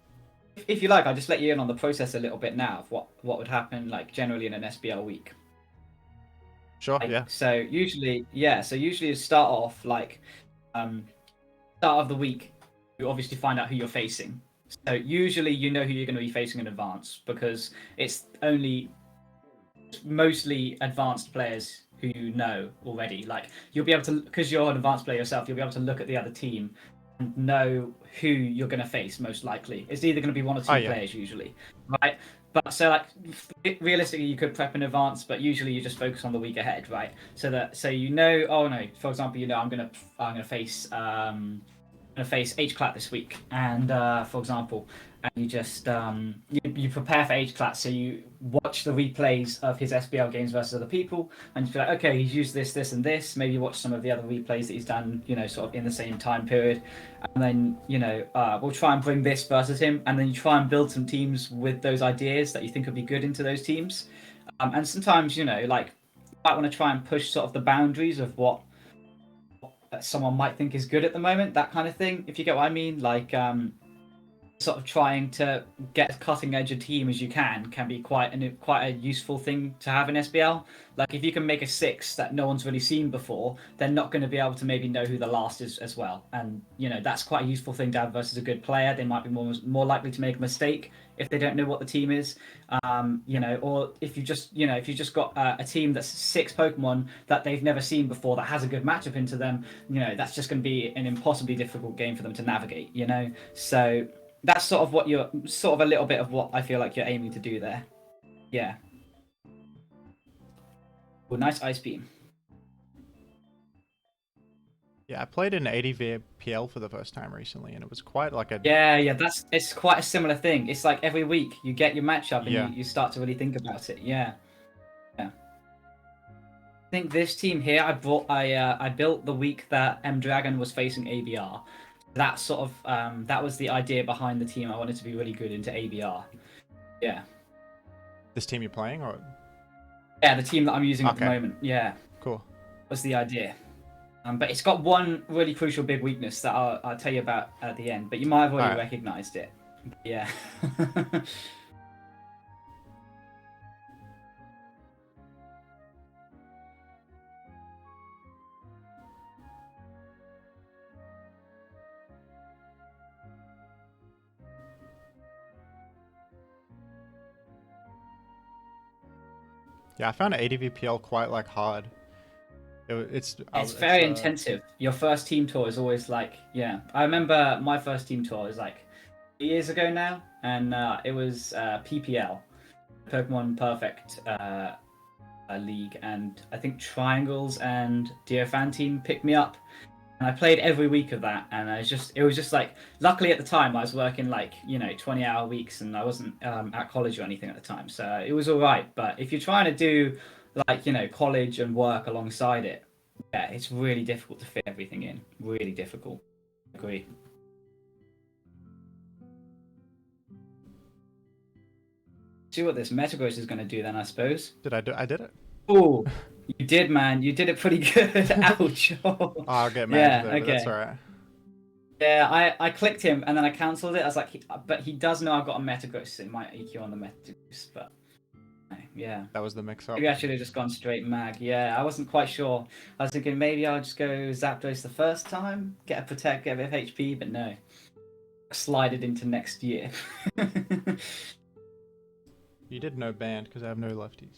if you like, I'll just let you in on the process a little bit now of what would happen, like, generally in an SPL week. Sure. Like, Yeah. so usually you start off like, start of the week, you obviously find out who you're facing. So usually you know who you're going to be facing in advance because it's only mostly advanced players who you know already. Like you'll be able to, because you're an advanced player yourself, you'll be able to look at the other team and know who you're going to face most likely. It's either going to be one or two players usually, right? But so like realistically, you could prep in advance, but usually you just focus on the week ahead, right? So you know, oh no, for example, you know I'm gonna face HCLAT this week, and for example, and you just you prepare for HCLAT, so you watch the replays of his SPL games versus other people, and you feel like, okay, he's used this, and this. Maybe watch some of the other replays that he's done, you know, sort of in the same time period, and then you know we'll try and bring this versus him, and then you try and build some teams with those ideas that you think would be good into those teams, and sometimes you know like you might want to try and push sort of the boundaries of what someone might think is good at the moment, that kind of thing, if you get what I mean. Like sort of trying to get as cutting edge a team as you can be quite a useful thing to have in SBL. Like if you can make a 6 that no one's really seen before, they're not going to be able to maybe know who the last is as well. And you know that's quite a useful thing to have versus a good player. They might be more likely to make a mistake if they don't know what the team is. You know, or if you just got a team that's 6 Pokemon that they've never seen before that has a good matchup into them, you know, that's just going to be an impossibly difficult game for them to navigate. You know, so that's sort of what you're sort of a little bit of what I feel like you're aiming to do there. Yeah. Well, nice Ice Beam. Yeah, I played in ADV PL for the first time recently, and it was quite like a Yeah. It's quite a similar thing. It's like every week you get your matchup and you start to really think about it. Yeah. I think this team here I built the week that M Dragon was facing ABR. That sort of that was the idea behind the team. I wanted to be really good into ABR. Yeah. This team you're playing, or Yeah, the team that I'm using at the moment. Yeah. Cool. Was the idea. But it's got one really crucial big weakness that I'll tell you about at the end. But you might have already recognized it. Yeah. Yeah, I found ADVPL quite like hard. It's very intensive. Your first team tour is always like, yeah. I remember my first team tour was like years ago now, and it was PPL, Pokemon Perfect League, and I think Triangles and Diofantine picked me up. And I played every week of that, and it was just like, luckily at the time I was working like, you know, 20-hour weeks, and I wasn't at college or anything at the time, so it was all right. But if you're trying to do like, you know, college and work alongside it, yeah, it's really difficult to fit everything in. Really difficult. I agree. See what this Metagross is going to do then, I suppose. Did I do? I did it. Oh, you did, man. You did it pretty good. Ouch. Oh, I'll get mad Yeah, though, but that's okay. alright. Yeah, I clicked him and then I cancelled it. I was like, but he does know I've got a Metagross, so it might EQ on the Metagross, but yeah. That was the mix-up. Maybe I should have just gone straight mag. Yeah, I wasn't quite sure. I was thinking maybe I'll just go Zapdos the first time, get a protect, get a bit of HP, but no. Slide it into next year. You did no band because I have no lefties.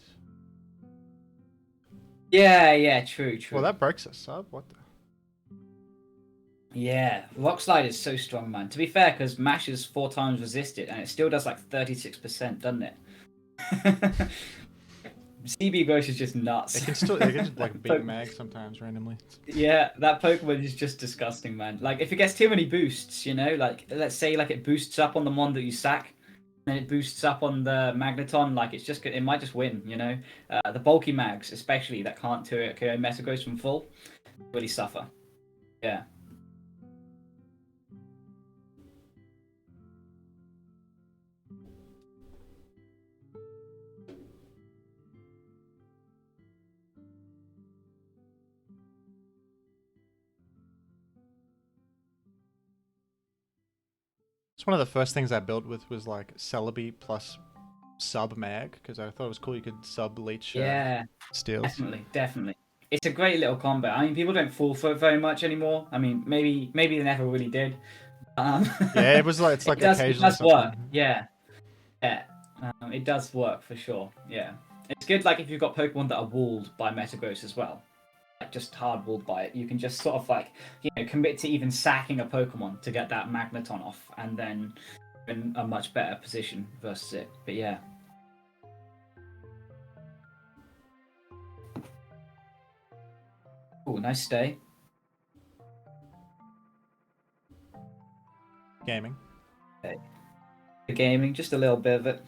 Yeah, true. Well, that breaks a sub. What the? Yeah, Rock Slide is so strong, man. To be fair, because Mash is 4 times resisted, and it still does like 36%, doesn't it? CB Ghost is just nuts. It can just like beat mag sometimes randomly. Yeah, that Pokemon is just disgusting, man. Like, if it gets too many boosts, you know, like, let's say, like, it boosts up on the one that you sack, and it boosts up on the Magneton, like, it might just win, you know? The bulky mags, especially, that can't KO Metagross from full, really suffer. Yeah. It's one of the first things I built with was like Celebi plus sub mag because I thought it was cool you could sub leech steals. Definitely. It's a great little combo. I mean, people don't fall for it very much anymore. I mean, maybe they never really did. Yeah, it was like it's like occasionally it does something. work. Yeah. It does work for sure. Yeah, it's good. Like if you've got Pokemon that are walled by Metagross as well, like just hard walled by it, you can just sort of like commit to even sacking a Pokemon to get that Magneton off, and then in a much better position versus it. But yeah. Oh, nice stay. Gaming. Okay. The gaming, just a little bit of it.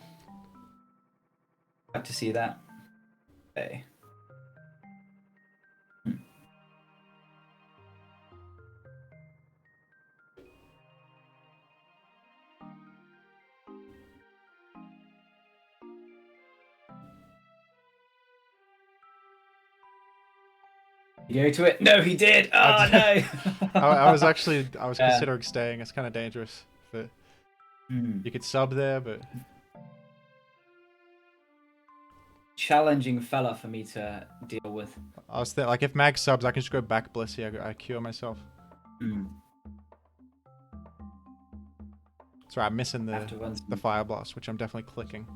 Glad to see that. Okay. You go to it? No, he did. Oh no! I was considering staying. It's kind of dangerous, but you could sub there, but challenging fella for me to deal with. I was like, if mag subs, I can just go back Blissey. I cure myself. Sorry, I'm missing the Fire Blast, which I'm definitely clicking.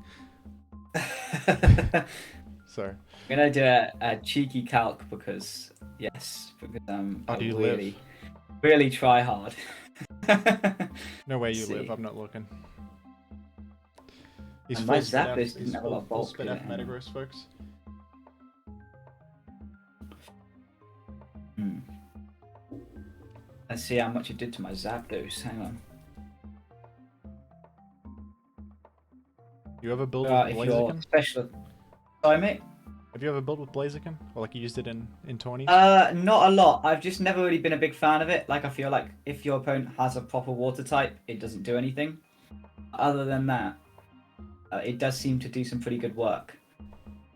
So I'm gonna do a cheeky calc because I really try hard. No way you live. I'm not looking. These my Zapdos didn't have a lot of bulk spin up Metagross, folks. Let's see how much it did to my Zapdos. Hang on. You ever build with Blaziken? Sorry, mate. Have you ever built with Blaziken? Or like you used it in 20s? Not a lot. I've just never really been a big fan of it. Like I feel like if your opponent has a proper water type, it doesn't do anything. Other than that, it does seem to do some pretty good work.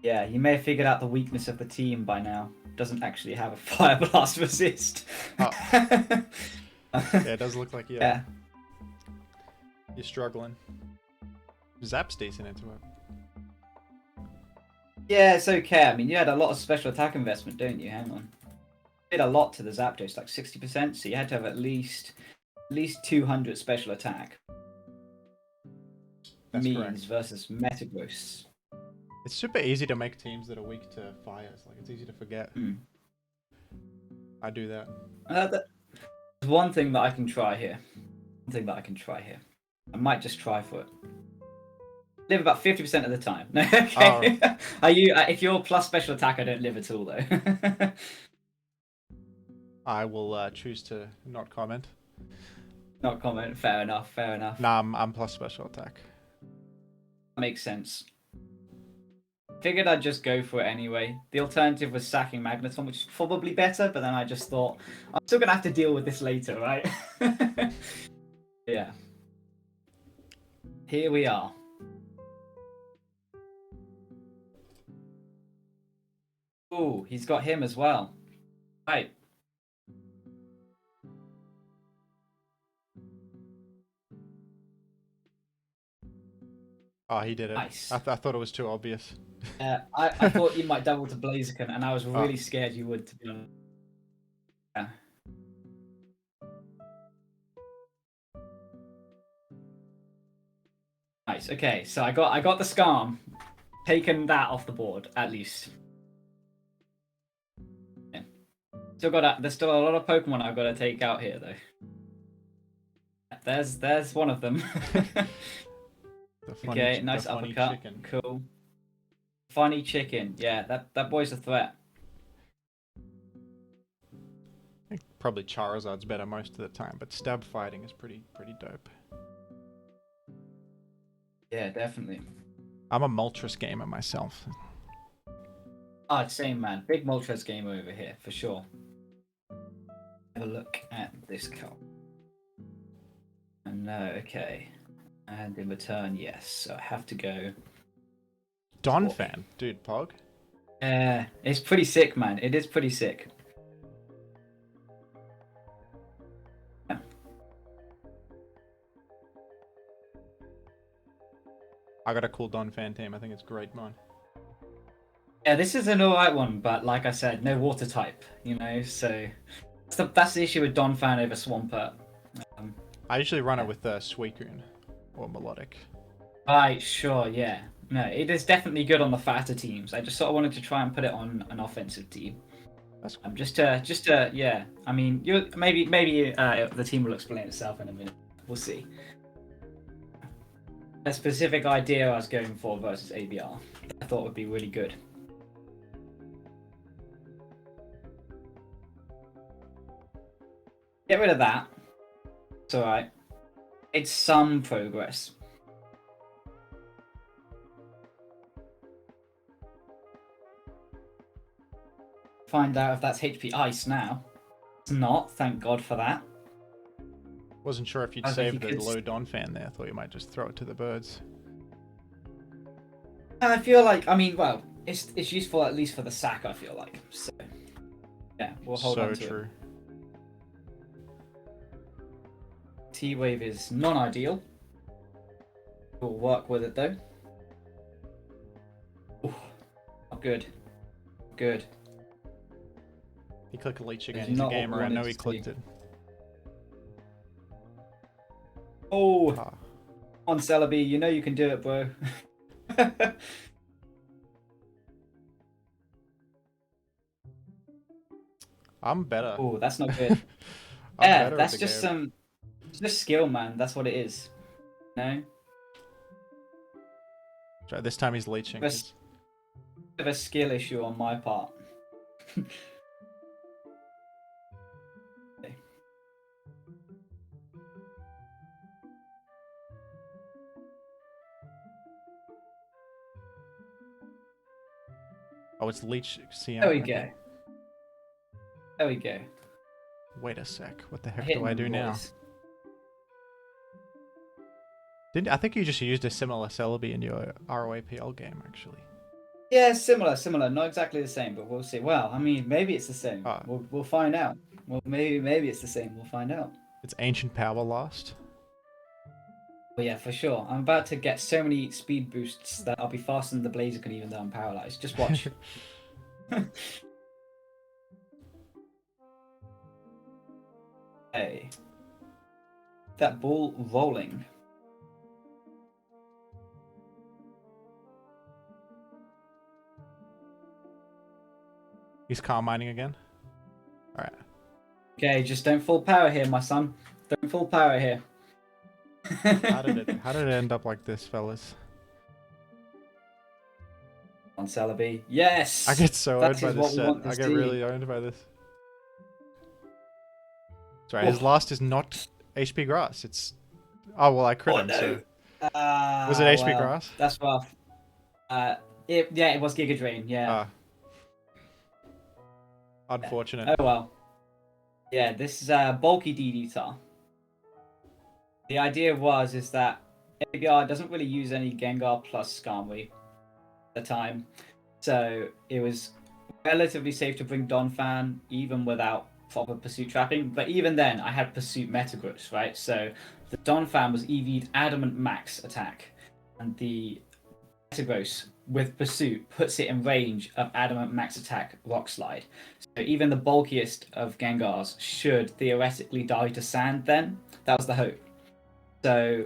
Yeah, you may have figured out the weakness of the team by now. It doesn't actually have a Fire Blast resist. Oh. Yeah, it does look like you're struggling. Zap's decent into it. Yeah, it's okay. I mean, you had a lot of special attack investment, don't you? Hang on. You did a lot to the Zapdos, like 60%, so you had to have at least 200 special attack. That's Means correct. versus Metagross. It's super easy to make teams that are weak to fires. Like, it's easy to forget. I do that. There's one thing that I can try here. I might just try for it. Live about 50% of the time. No, okay. Oh. If you're plus special attack, I don't live at all, though. I will choose to not comment. Not comment. Fair enough. Nah, I'm plus special attack. Makes sense. Figured I'd just go for it anyway. The alternative was sacking Magneton, which is probably better, but then I just thought, I'm still going to have to deal with this later, right? Yeah. Here we are. Oh, he's got him as well. Right. Oh, he did it. Nice. I thought it was too obvious. I thought you might double to Blaziken, and I was really Oh. scared you would, to be honest. Yeah. Nice. Okay, so I got the Scarm. Taken that off the board, at least. Yeah. There's still a lot of Pokemon I've got to take out here, though. There's one of them. Okay, nice uppercut. Chicken. Cool. Funny chicken. Yeah, that boy's a threat. I think probably Charizard's better most of the time, but stab fighting is pretty dope. Yeah, definitely. I'm a Moltres gamer myself. Ah, same man. Big Moltres gamer over here, for sure. Have a look at this card. And no, okay. And in return, yes. So I have to go. Donphan, dude, Pog. It's pretty sick, man. It is pretty sick. Yeah. I got a cool Donphan team. I think it's great, man. Yeah, this is an alright one, but like I said, no water type, you know, so that's the issue with Donphan over Swampert. I usually run it with Suicune or Melodic. Right, sure, yeah. No, it is definitely good on the fatter teams. I just sort of wanted to try and put it on an offensive team. That's cool. Just to, yeah. I mean, maybe the team will explain itself in a minute. We'll see. A specific idea I was going for versus ABR, I thought would be really good. Get rid of that. It's alright. It's some progress. Find out if that's HP Ice now. It's not, thank God for that. Wasn't sure if you'd save the low Donphan there. Thought you might just throw it to the birds. I feel like, I mean, well, it's useful at least for the sack, I feel like. So, yeah, we'll hold on to it. So true. T-Wave is non-ideal. We'll work with it, though. Ooh, oh, good. Good. He clicked a leech again. It's He's a not what we gamer. I wanted know to he clicked see. it. Oh, Ah. on Celebi, you know you can do it, bro. I'm better. Oh, that's not good. I'm Yeah, better at that's the just game. it's just skill, man. That's what it is. No, Try this time he's leeching. Bit of a skill issue on my part. Okay. Oh, it's leech CM. There we okay. go. There we go. Wait a sec. What the heck Hitting do I them, do now? boys. I think you just used a similar Celebi in your ROAPL game, actually. Yeah, similar. Not exactly the same, but we'll see. Well, I mean, maybe it's the same. Ah. We'll find out. Well, maybe it's the same. We'll find out. It's Ancient Power Last. But yeah, for sure. I'm about to get so many speed boosts that I'll be faster than the Blaziken even though I'm paralyzed. Just watch. Hey. That ball rolling. He's Carmining again. Alright. Okay, just don't full power here, my son. Don't full power here. How did it end up like this, fellas? On Celebi. Yes! I get so owned That by is this what we set. want to I get see. really owned by this. Sorry, his last is not HP Grass. It's... Oh, well, I crit him, so... Was it HP Grass? That's rough. It was Giga Drain, yeah. Unfortunate. Oh well. Yeah, this is a bulky DD-tar. The idea is that ABR doesn't really use any Gengar plus Skarmory at the time. So it was relatively safe to bring Donphan even without proper pursuit trapping. But even then, I had pursuit metagross, right? So the Donphan was EV'd adamant max attack, and the metagross with pursuit puts it in range of adamant max attack rock slide. So even the bulkiest of Gengars should theoretically die to sand then. That was the hope. So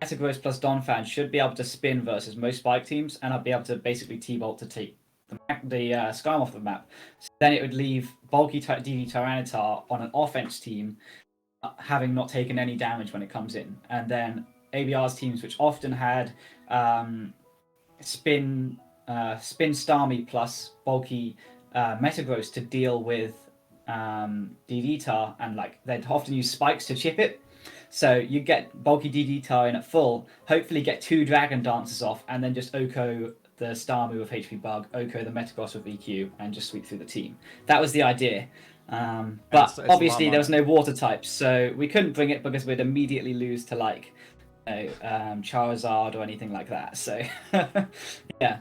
Metagross plus Donphan should be able to spin versus most spike teams, and I'll be able to basically T-bolt to take the Skarm off the map. So then it would leave bulky DD Tyranitar on an offense team, having not taken any damage when it comes in. And then ABR's teams, which often had spin Starmie plus bulky Metagross to deal with DD Tar, and like they'd often use spikes to chip it. So you get bulky DD Tar in at full, hopefully get 2 Dragon Dances off, and then just Oko the Starmie with HP Bug, Oko the Metagross with EQ, and just sweep through the team. That was the idea. But it's obviously there was no water types, so we couldn't bring it because we'd immediately lose to like Charizard or anything like that. So yeah,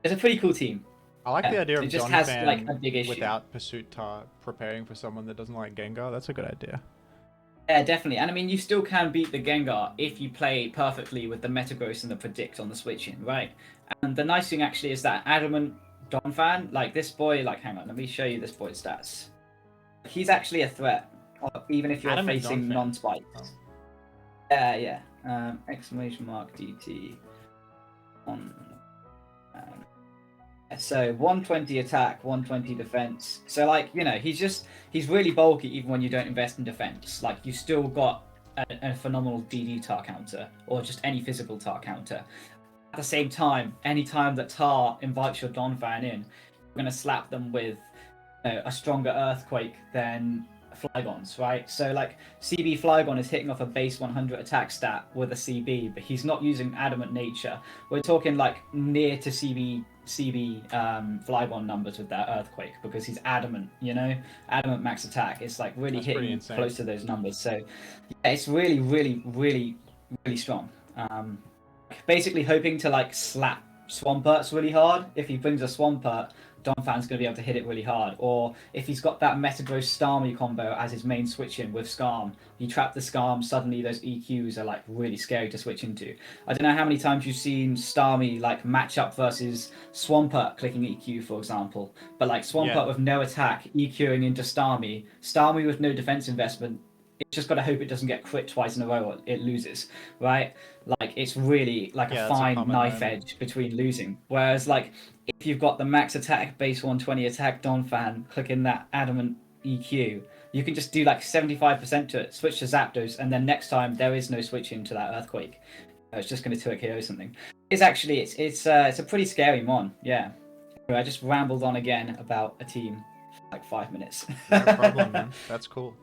it's a pretty cool team. I like the idea of it just Don has Fan like a big issue without Pursuit Tar preparing for someone that doesn't like Gengar. That's a good idea. Yeah, definitely. And I mean, you still can beat the Gengar if you play perfectly with the Metagross and the Predict on the switch-in, right? And the nice thing actually is that Adamant Donphan, like this boy, like hang on, let me show you this boy's stats. He's actually a threat, even if you're Adamant facing Donphan. non-spikes. Oh. Yeah. Exclamation mark DT on. So 120 attack, 120 defense. So like, you know, he's really bulky even when you don't invest in defense. Like you still got a phenomenal DD tar counter or just any physical tar counter. At the same time, any time that tar invites your Donphan in, you're going to slap them with a stronger earthquake than Flygons, right? So like CB Flygon is hitting off a base 100 attack stat with a CB, but he's not using adamant nature. We're talking like near to CB Flygon numbers with that earthquake because he's adamant, adamant max attack. It's like really hitting close to those numbers. So yeah, it's really, really, really, really strong. Basically hoping to like slap Swamperts really hard. If he brings a Swampert, Donphan's going to be able to hit it really hard. Or if he's got that Metagross Starmie combo as his main switch in with Skarm, you trap the Skarm, suddenly those EQs are like really scary to switch into. I don't know how many times you've seen Starmie like match up versus Swampert clicking EQ, for example. But like Swampert with no attack, EQing into Starmie, Starmie with no defense investment, it's just got to hope it doesn't get crit twice in a row or it loses, right? Like, it's really like a fine knife edge between losing. Whereas, like, if you've got the max attack, base 120 attack Donphan, clicking that adamant EQ, you can just do like 75% to it, switch to Zapdos, and then next time there is no switching to that Earthquake. It's just going to 2 KO something. It's actually, it's a pretty scary mon, yeah. Anyway, I just rambled on again about a team for like 5 minutes. No problem, man. That's cool.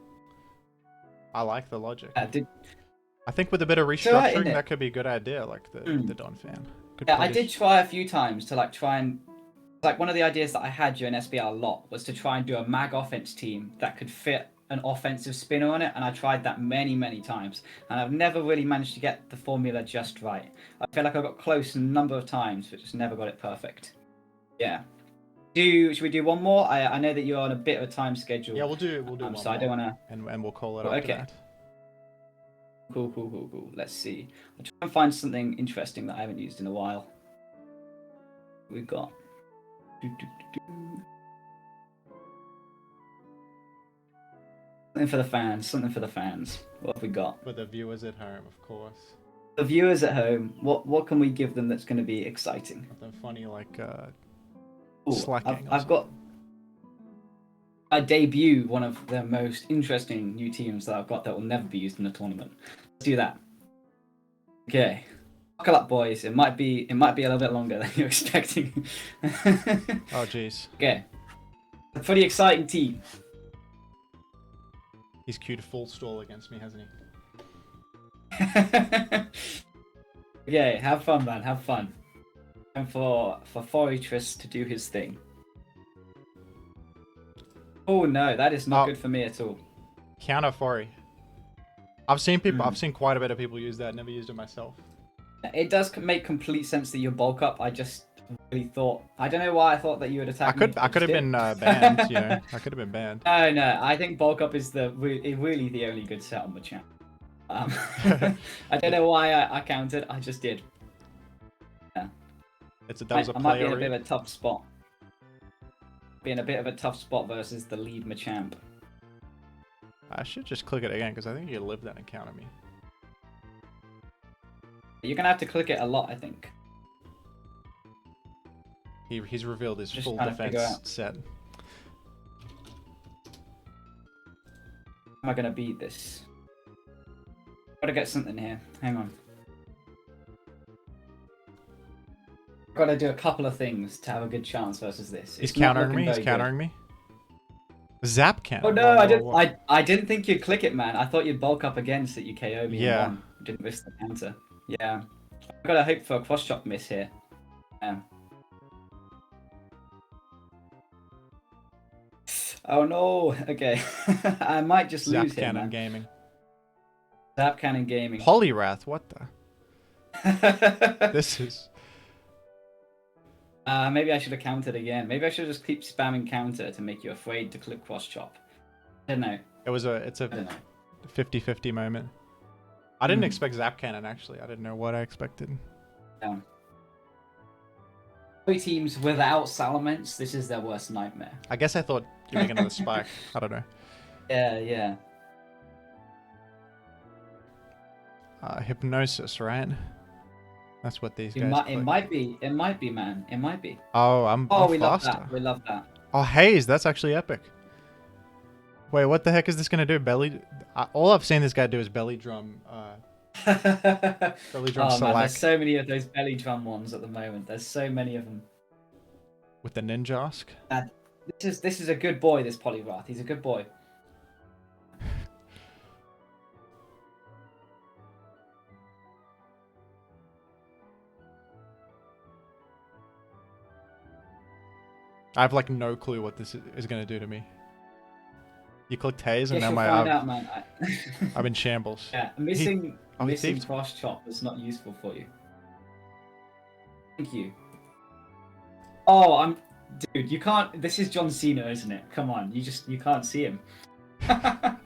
I like the logic. I think with a bit of restructuring, that could be a good idea, like the Donphan. Yeah, I did try a few times to like try and like one of the ideas that I had during SPL a lot was to try and do a mag offense team that could fit an offensive spinner on it, and I tried that many times, and I've never really managed to get the formula just right. I feel like I got close a number of times, but just never got it perfect. Yeah. Should we do one more? I know that you're on a bit of a time schedule. Yeah, we'll do one more. So I don't want to. And we'll call it after that. Cool. Let's see. I'll try and find something interesting that I haven't used in a while. We've got. Something for the fans. What have we got? For the viewers at home, of course. The viewers at home, what can we give them that's going to be exciting? Something funny like slacking. I've got. I debut one of the most interesting new teams that I've got that will never be used in a tournament. Let's do that. Okay. Buckle up, boys. It might be a little bit longer than you're expecting. Oh, jeez. Okay. A pretty exciting team. He's queued full stall against me, hasn't he? Okay, have fun, man. Have fun. And for Fortress to do his thing. Oh no, that is not good for me at all. Counter Fori. I've seen people. I've seen quite a bit of people use that. Never used it myself. It does make complete sense that you bulk up. I just really thought. I don't know why I thought that you would attack me. I could have been banned. You know, I could have been banned. No. I think bulk up is really the only good set on the champ. I don't know why I countered. I just did. Yeah. I might be in a bit of a tough spot. Being a bit of a tough spot versus the lead Machamp. I should just click it again because I think you lived that encounter me. You're gonna have to click it a lot, I think. He's revealed his Just full trying to figure defense out. set. How am I gonna beat this? Gotta get something here. Hang on. Gotta do a couple of things to have a good chance versus this. He's countering me. He's countering me. Zap cannon. Oh no, I didn't think you'd click it, man. I thought you'd bulk up again so that you KO me and won. Didn't miss the counter. Yeah. I've got to hope for a cross chop miss here. Yeah. Oh no. Okay. I might just lose here, man. Gaming. Zap Cannon Gaming. Poliwrath, what the? This is... Maybe I should have countered again. Maybe I should just keep spamming counter to make you afraid to click cross chop. I don't know. It's a 50-50 moment. I didn't expect Zap Cannon, actually. I didn't know what I expected. Yeah. Teams without Salamence, this is their worst nightmare. I guess I thought you'd make another spike. I don't know. Yeah. Hypnosis, right? That's what these guys It might be, man. It might be. Oh, I'm we faster. love that. We love that. Oh, Haze, that's actually epic. Wait, what the heck is this gonna do? All I've seen this guy do is belly drum. Belly drum select. Man, there's so many of those belly drum ones at the moment. There's so many of them. With the Ninjask. This is a good boy. This Poliwrath. He's a good boy. I have like no clue what this is gonna do to me. You clicked Haze and now I'm in shambles. Yeah, missing cross chop is not useful for you. Thank you. Oh, dude, you can't. This is John Cena, isn't it? Come on, you can't see him. I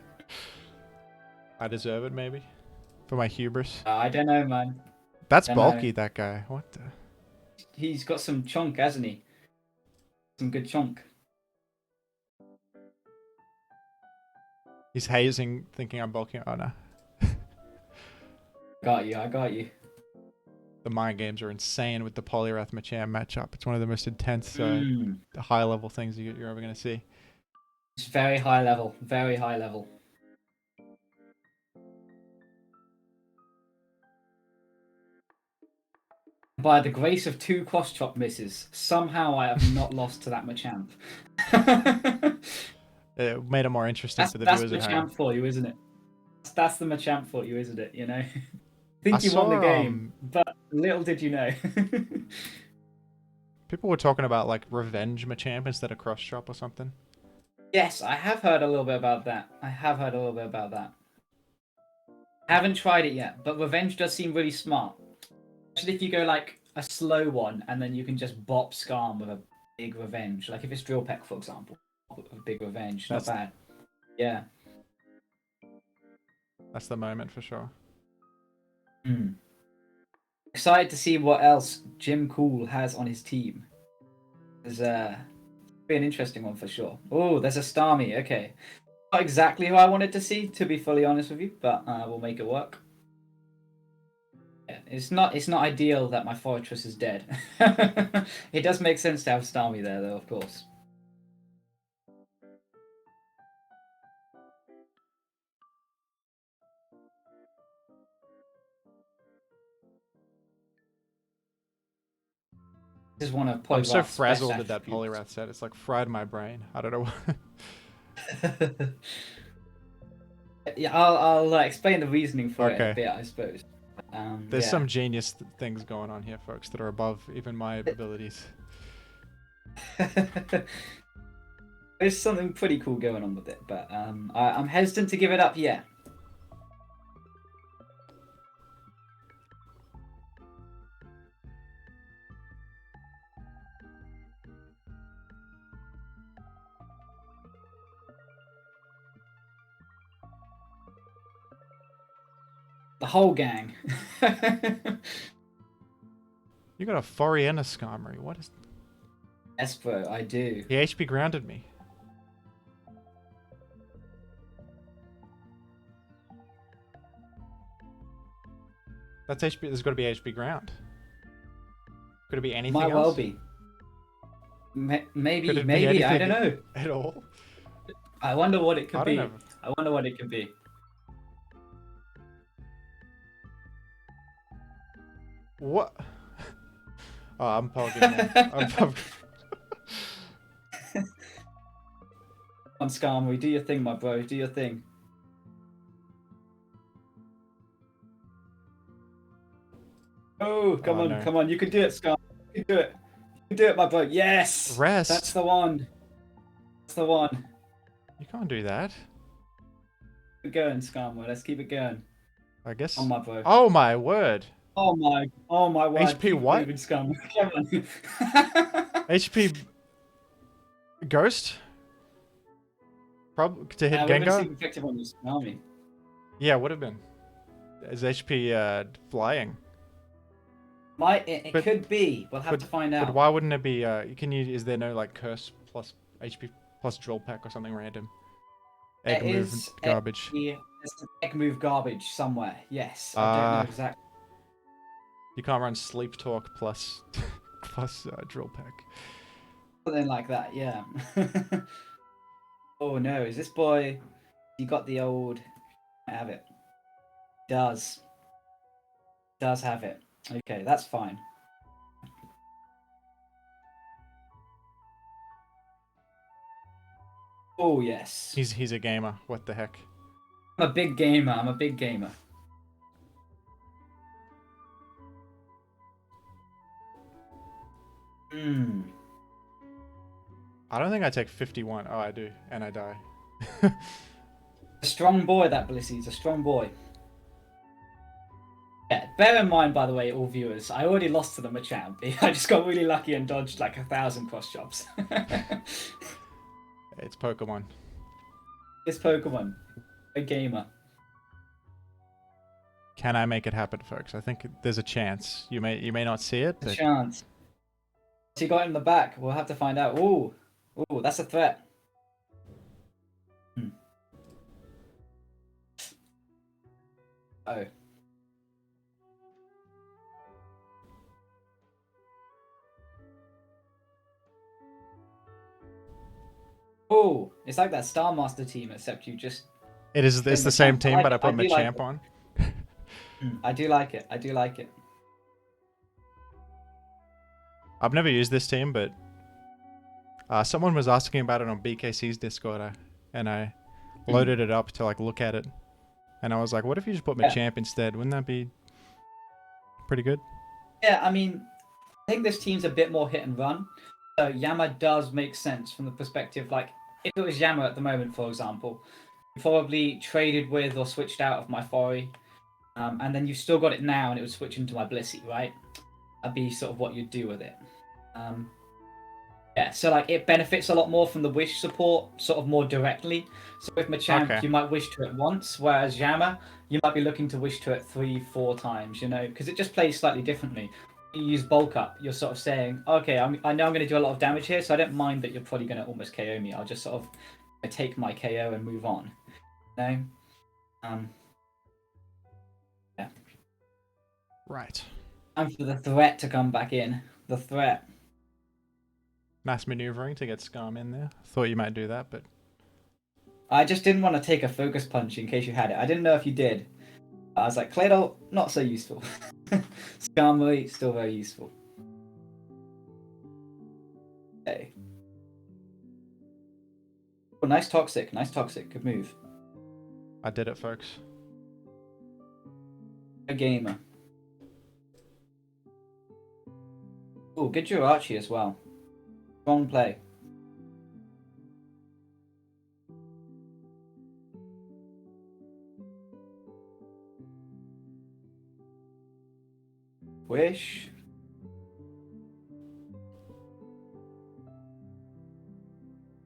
deserve it, maybe, for my hubris. I don't know, man. That's bulky, that guy. What the? He's got some chunk, hasn't he? Some good chunk. He's hazing, thinking I'm bulking. Oh no. I got you. The mind games are insane with the Poliwrath Machamp matchup. It's one of the most intense, high level things you're ever gonna see. It's very high level. Very high level. By the grace of 2 cross chop misses, somehow I have not lost to that Machamp. It made it more interesting for the viewers at home. That's the Machamp for you, isn't it? That's the Machamp for you, isn't it? You know, think you won the game, but little did you know. People were talking about like revenge Machamp instead of cross chop or something. Yes, I have heard a little bit about that. I haven't tried it yet, but revenge does seem really smart. Especially if you go like a slow one and then you can just bop Skarm with a big revenge. Like if it's Drill Peck, for example. A big revenge. Not bad. Yeah. That's the moment for sure. Excited to see what else Jim Cool has on his team. There's be an interesting one for sure. Oh, there's a Starmie. Okay. Not exactly who I wanted to see, to be fully honest with you, but we'll make it work. It's not ideal that my Fortress is dead. It does make sense to have Starmie there, though, of course. This is one of I'm so frazzled at that Poliwrath set. It's like fried my brain. I don't know why. Yeah, I'll explain the reasoning for it in a bit, I suppose. There's some genius things going on here, folks, that are above even my abilities. There's something pretty cool going on with it, but I'm hesitant to give it up yet. whole gang. You got a Fori and a Skarmory. What is... Yes, bro, I do. He HP grounded me. That's HP. There's got to be HP ground. Could it be anything Might else? well be. Could Maybe, it be maybe, I anything don't know. at all? I wonder what it I could don't be. know. I wonder what it could be. What? Oh, I'm pogging now. On Skarmory, do your thing, my bro. Do your thing. Oh, come Oh, on, no. come on. You can do it, Skarmory. You can do it. You can do it, my bro. Yes! Rest. That's the one. That's the one. You can't do that. Keep it going, Skarmory. Let's keep it going. I guess. Oh, my bro. Oh my word. Oh my word. HP Keep what? moving, Skarmory. Come on. HP Ghost? Probably to hit Would have been Gengar? super effective on your Skarmory. Yeah, would have been. Is HP flying? It could be. We'll have to find out. But why wouldn't it be? Is there no like curse plus HP plus drill pack or something random? Egg There move is garbage. There's an egg move garbage somewhere. Yes, I don't Ah. know exactly. You can't run sleep talk plus plus drill pack. Something like that, yeah. Oh no, is this boy? He got the old. I have it. Does have it? Okay, that's fine. Oh yes. He's a gamer. What the heck? I'm a big gamer. I'm a big gamer. Hmm. I don't think I take 51. Oh, I do, and I die. A strong boy, that Blissey. He's a strong boy. Yeah, bear in mind, by the way, all viewers, I already lost to them at champ. I just got really lucky and dodged like 1,000 cross jobs. It's Pokemon. It's Pokemon. A gamer. Can I make it happen, folks? I think there's a chance. You may not see it, A but chance. He got in the back. We'll have to find out. Ooh, that's a threat. Oh. Oh, it's like that Star Master team, except you just. it's the same team, but I put Machamp on. I do like it. I do like it. I've never used this team, but someone was asking about it on BKC's Discord, and I loaded it up to like look at it, and I was like, "What if you just put Machamp instead? Wouldn't that be pretty good?" Yeah, I mean, I think this team's a bit more hit and run. So Yama does make sense from the perspective, like, if it was Yama at the moment, for example, you probably traded with or switched out of my Fori, and then you've still got it now, and it would switch into my Blissey, right? That'd be sort of what you'd do with it. Yeah, so like it benefits a lot more from the wish support, sort of more directly. So with Machamp, you might wish to it once, whereas Yama, you might be looking to wish to it 3-4 times, you know, because it just plays slightly differently. You use bulk up, you're sort of saying, okay, I know I'm going to do a lot of damage here, so I don't mind that you're probably going to almost KO me. I'll just sort of take my KO and move on. You know? Yeah. Right. And for the threat to come back in. The threat. Nice maneuvering to get Skarm in there. Thought you might do that, but I just didn't want to take a focus punch in case you had it. I didn't know if you did. I was like, Claydol, not so useful. Skarmory, still very useful. Okay. Oh, nice Toxic. Nice Toxic. Good move. I did it, folks. A gamer. Oh, good Jirachi as well. Strong play. Wish.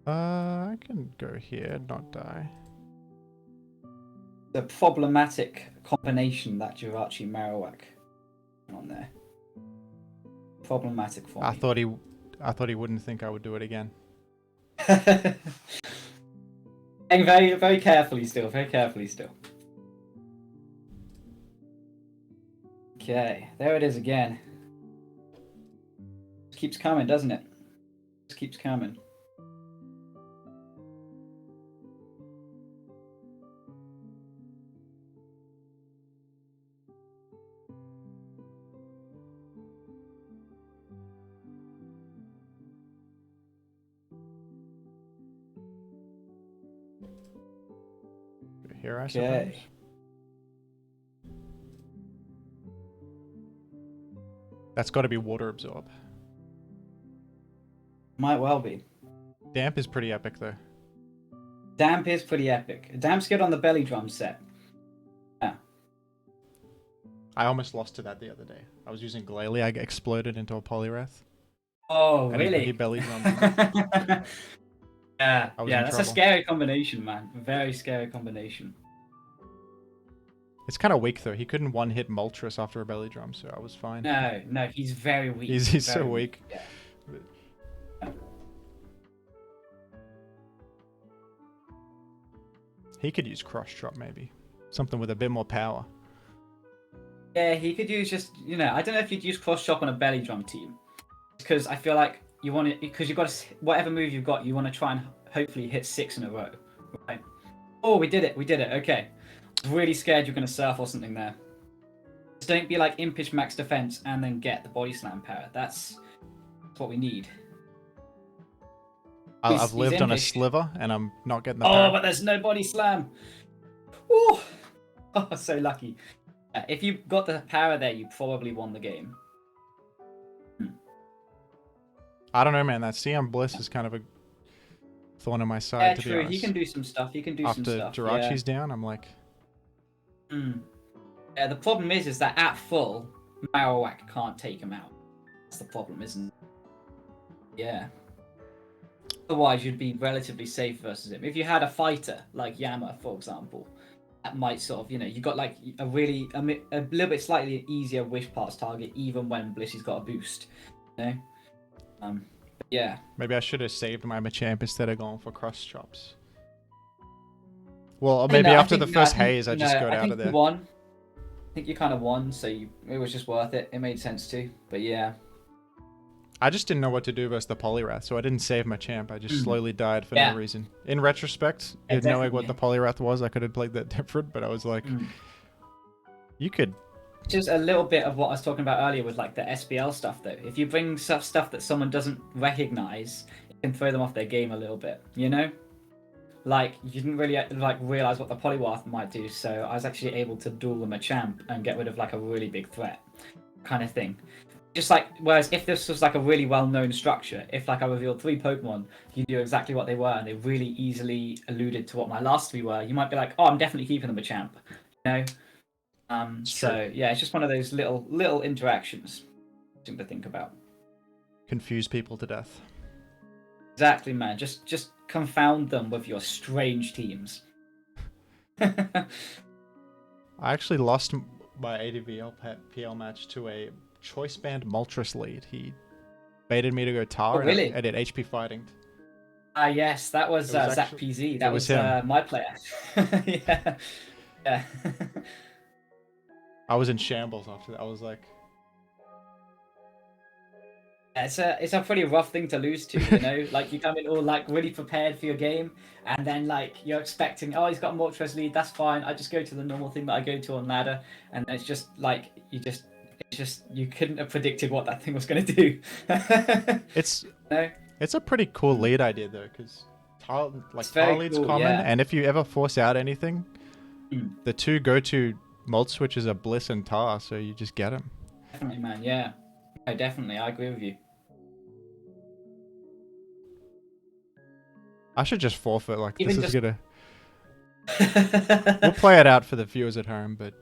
I can go here, not die. the problematic combination that Jirachi Marowak on there. Problematic for me. I thought he wouldn't think I would do it again. Very, very carefully still. Very carefully still. Okay, there it is again. Just keeps coming, doesn't it? Just keeps coming. Here, I suppose. That's got to be water absorb. Might well be. Damp is pretty epic though. Damp is pretty epic. Damp's good on the belly drum set. Yeah. I almost lost to that the other day. I was using Glalie, I exploded into a Poliwrath. Oh, and really? He belly drummed. Yeah, that's trouble. a scary combination, man. Very scary combination. It's kind of weak though. He couldn't one-hit Moltres after a belly drum, so I was fine. No, he's very weak. He's so weak. Yeah. He could use cross drop maybe. Something with a bit more power. Yeah, he could use just, I don't know if you'd use cross chop on a belly drum team. Because I feel like you want it, because you've got to, whatever move you've got, you want to try and hopefully hit 6 in a row. Right? Oh, we did it, okay. I was really scared you're going to surf or something there. Just don't be like impish max defense and then get the body slam power. That's what we need. I've lived on a sliver and I'm not getting the Oh, power. but there's no body slam. Ooh. Oh, so lucky. If you got the power there, you probably won the game. I don't know, man. That CM Bliss is kind of a thorn in my side, to be true. honest. He can do some stuff. After Jirachi's down, I'm like... Yeah, the problem is that at full, Marowak can't take him out. That's the problem, isn't it? Yeah. Otherwise, you'd be relatively safe versus him. If you had a fighter, like Yama, for example, that might sort of, you got like a little bit slightly easier wish pass target, even when Blissy's got a boost. Yeah. Maybe I should have saved my Machamp instead of going for cross chops. Well, maybe after the first haze, I just got out of there. I think you kind of won, so it was just worth it. It made sense too, but yeah. I just didn't know what to do versus the Poliwrath, so I didn't save my champ. I just slowly died for no reason. In retrospect, knowing what the Poliwrath was, I could have played that different, but I was like, you could... Just a little bit of what I was talking about earlier with like the SPL stuff though. If you bring stuff that someone doesn't recognize, it can throw them off their game a little bit, Like, you didn't really realize what the Poliwrath might do, so I was actually able to duel them a champ and get rid of like a really big threat kind of thing. Just like, whereas if this was like a really well-known structure, if like I revealed 3 Pokemon, you knew exactly what they were and they really easily alluded to what my last 3 were, you might be like, oh, I'm definitely keeping them a champ, So yeah, it's just one of those little interactions to think about. Confuse people to death. Exactly, man. Just confound them with your strange teams. I actually lost my ADV PL match to a choice band Moltres lead. He baited me to go Tar really? and I did HP fighting. Yes, that was Zach PZ. That was my player. Yeah. I was in shambles after that. I was like... It's a pretty rough thing to lose to, Like, you come in all, like, really prepared for your game, and then, like, you're expecting, oh, he's got a Moltres lead, that's fine, I just go to the normal thing that I go to on ladder, and it's just, like, you couldn't have predicted what that thing was going to do. It's a pretty cool lead idea, though, because Tar lead's common, and if you ever force out anything, the 2 go-to Molt switches are Bliss and Tar, so you just get them. Definitely, man, yeah. No, definitely, I agree with you. I should just forfeit, like, Even this is gonna... We'll play it out for the viewers at home, but...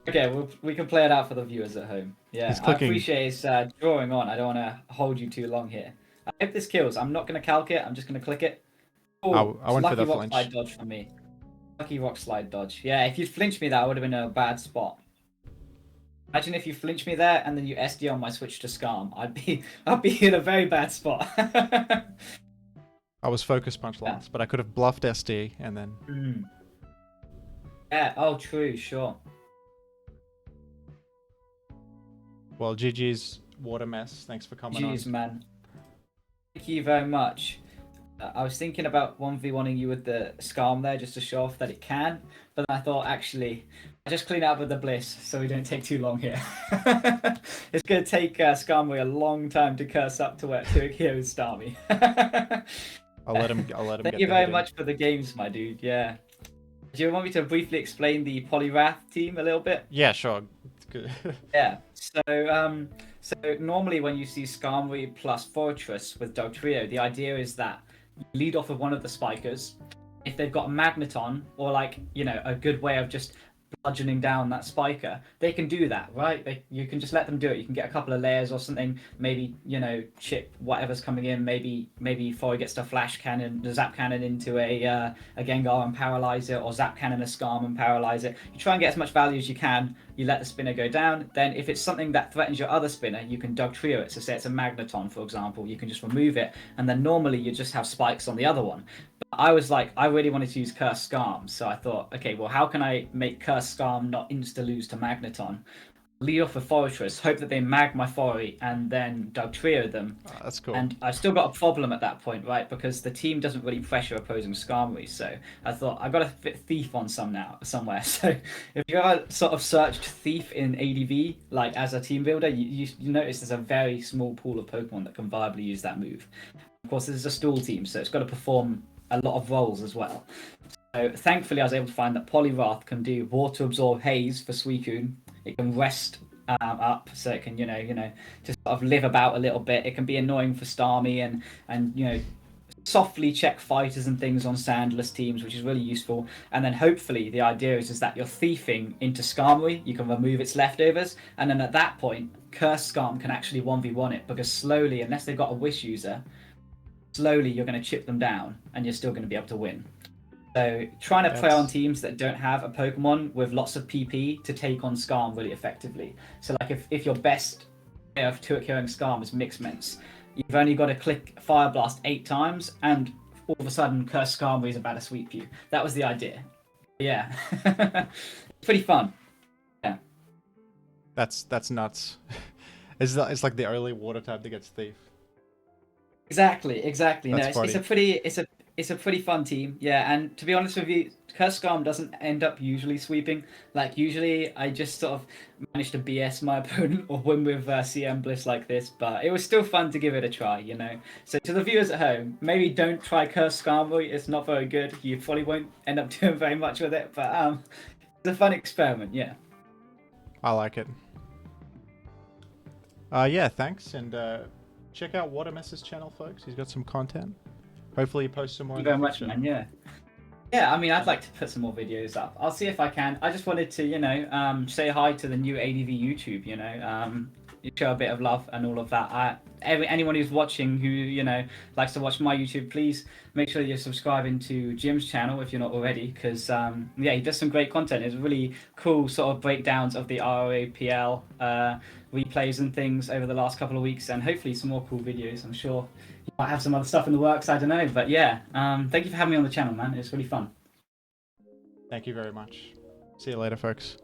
Okay, we can play it out for the viewers at home. Yeah, I appreciate his drawing on. I don't want to hold you too long here. I hope this kills. I'm not going to calc it. I'm just going to click it. Oh, I went for the flinch. Lucky dodge for me. Lucky rock slide dodge. Yeah, if you'd flinched me, that would have been a bad spot. Imagine if you flinched me there and then you SD on my switch to Scarm. I'd be in a very bad spot. I was focus punch Yeah. last, but I could have bluffed SD and then. Yeah. Oh, true. Sure. Well, GG's Watermess. Thanks for coming Jeez, on. man. Thank you very much. I was thinking about 1v1ing you with the Scarm there just to show off that it can, but then I thought actually, I just clean up with the Bliss so we don't take too long here. It's going to take Skarmory a long time to curse up to where Turkio is Starmie. I'll let him Thank get you the very hit in. much for the games, my dude. Yeah. Do you want me to briefly explain the Polyrath team a little bit? Yeah, sure. It's good. Yeah. So normally when you see Skarmory plus Fortress with Dugtrio, the idea is that you lead off with one of the spikers. If they've got a Magneton or like, you know, a good way of just bludgeoning down that spiker, they can do that, right? You can just let them do it. You can get a couple of layers or something, maybe, you know, chip whatever's coming in, maybe Foy gets the flash cannon, the zap cannon into a Gengar and paralyze it, or zap cannon a Skarm and paralyze it. You try and get as much value as you can, you let the spinner go down, then if it's something that threatens your other spinner, you can Dugtrio it. So say it's a Magneton, for example, you can just remove it, and then normally you just have spikes on the other one. I was like, I really wanted to use Curse Skarm, so I thought, okay, well, how can I make Curse Skarm not insta-lose to Magneton? Lead off with Fortress, hope that they mag my Fori, and then Dugtrio them. That's cool. And I've still got a problem at that point, right? Because the team doesn't really pressure opposing Skarmory, so I thought, I've got to fit Thief on somewhere. So if you ever sort of searched Thief in ADV, like as a team builder, you notice there's a very small pool of Pokemon that can viably use that move. Of course, this is a stall team, so it's got to perform a lot of roles as well. So thankfully I was able to find that Poliwrath can do water absorb haze for Suicune. It can rest up, so it can, you know, just sort of live about a little bit. It can be annoying for Starmie and you know, softly check fighters and things on sandless teams, which is really useful. And then hopefully the idea is that you're thiefing into Skarmory, you can remove its leftovers, and then at that point, Curse Skarm can actually 1v1 it, because slowly, unless they've got a Wish user, slowly you're going to chip them down and you're still going to be able to win. So trying to play on teams that don't have a Pokemon with lots of PP to take on Skarm really effectively. So like if your best way of Turkioing Skarm is Mixments, you've only got to click Fire Blast 8 times and all of a sudden Curse Skarmory is about to sweep you. That was the idea. Yeah. Pretty fun. Yeah. That's nuts. It's like the only water type that gets Thief. Exactly. That's No, it's a pretty fun team. Yeah, and to be honest with you, Curse Skarm doesn't end up usually sweeping. Like usually, I just sort of manage to BS my opponent or win with CM Bliss like this. But it was still fun to give it a try, you know. So to the viewers at home, maybe don't try Curse Skarmory. It's not very good. You probably won't end up doing very much with it. But it's a fun experiment. Yeah. I like it. Yeah, thanks, and check out Watermess's channel, folks. He's got some content. Hopefully he posts some more. Thank you very much, man. Yeah. Yeah, I mean, I'd like to put some more videos up. I'll see if I can. I just wanted to, you know, say hi to the new ADV YouTube, you know, show a bit of love and all of that. Anyone who's watching who, you know, likes to watch my YouTube, please make sure you're subscribing to Jim's channel if you're not already, because, yeah, he does some great content. It's really cool sort of breakdowns of the ROAPL replays and things over the last couple of weeks, and hopefully some more cool videos. I'm sure you might have some other stuff in the works, I don't know. But yeah, thank you for having me on the channel, man. It's really fun. Thank you very much. See you later, folks.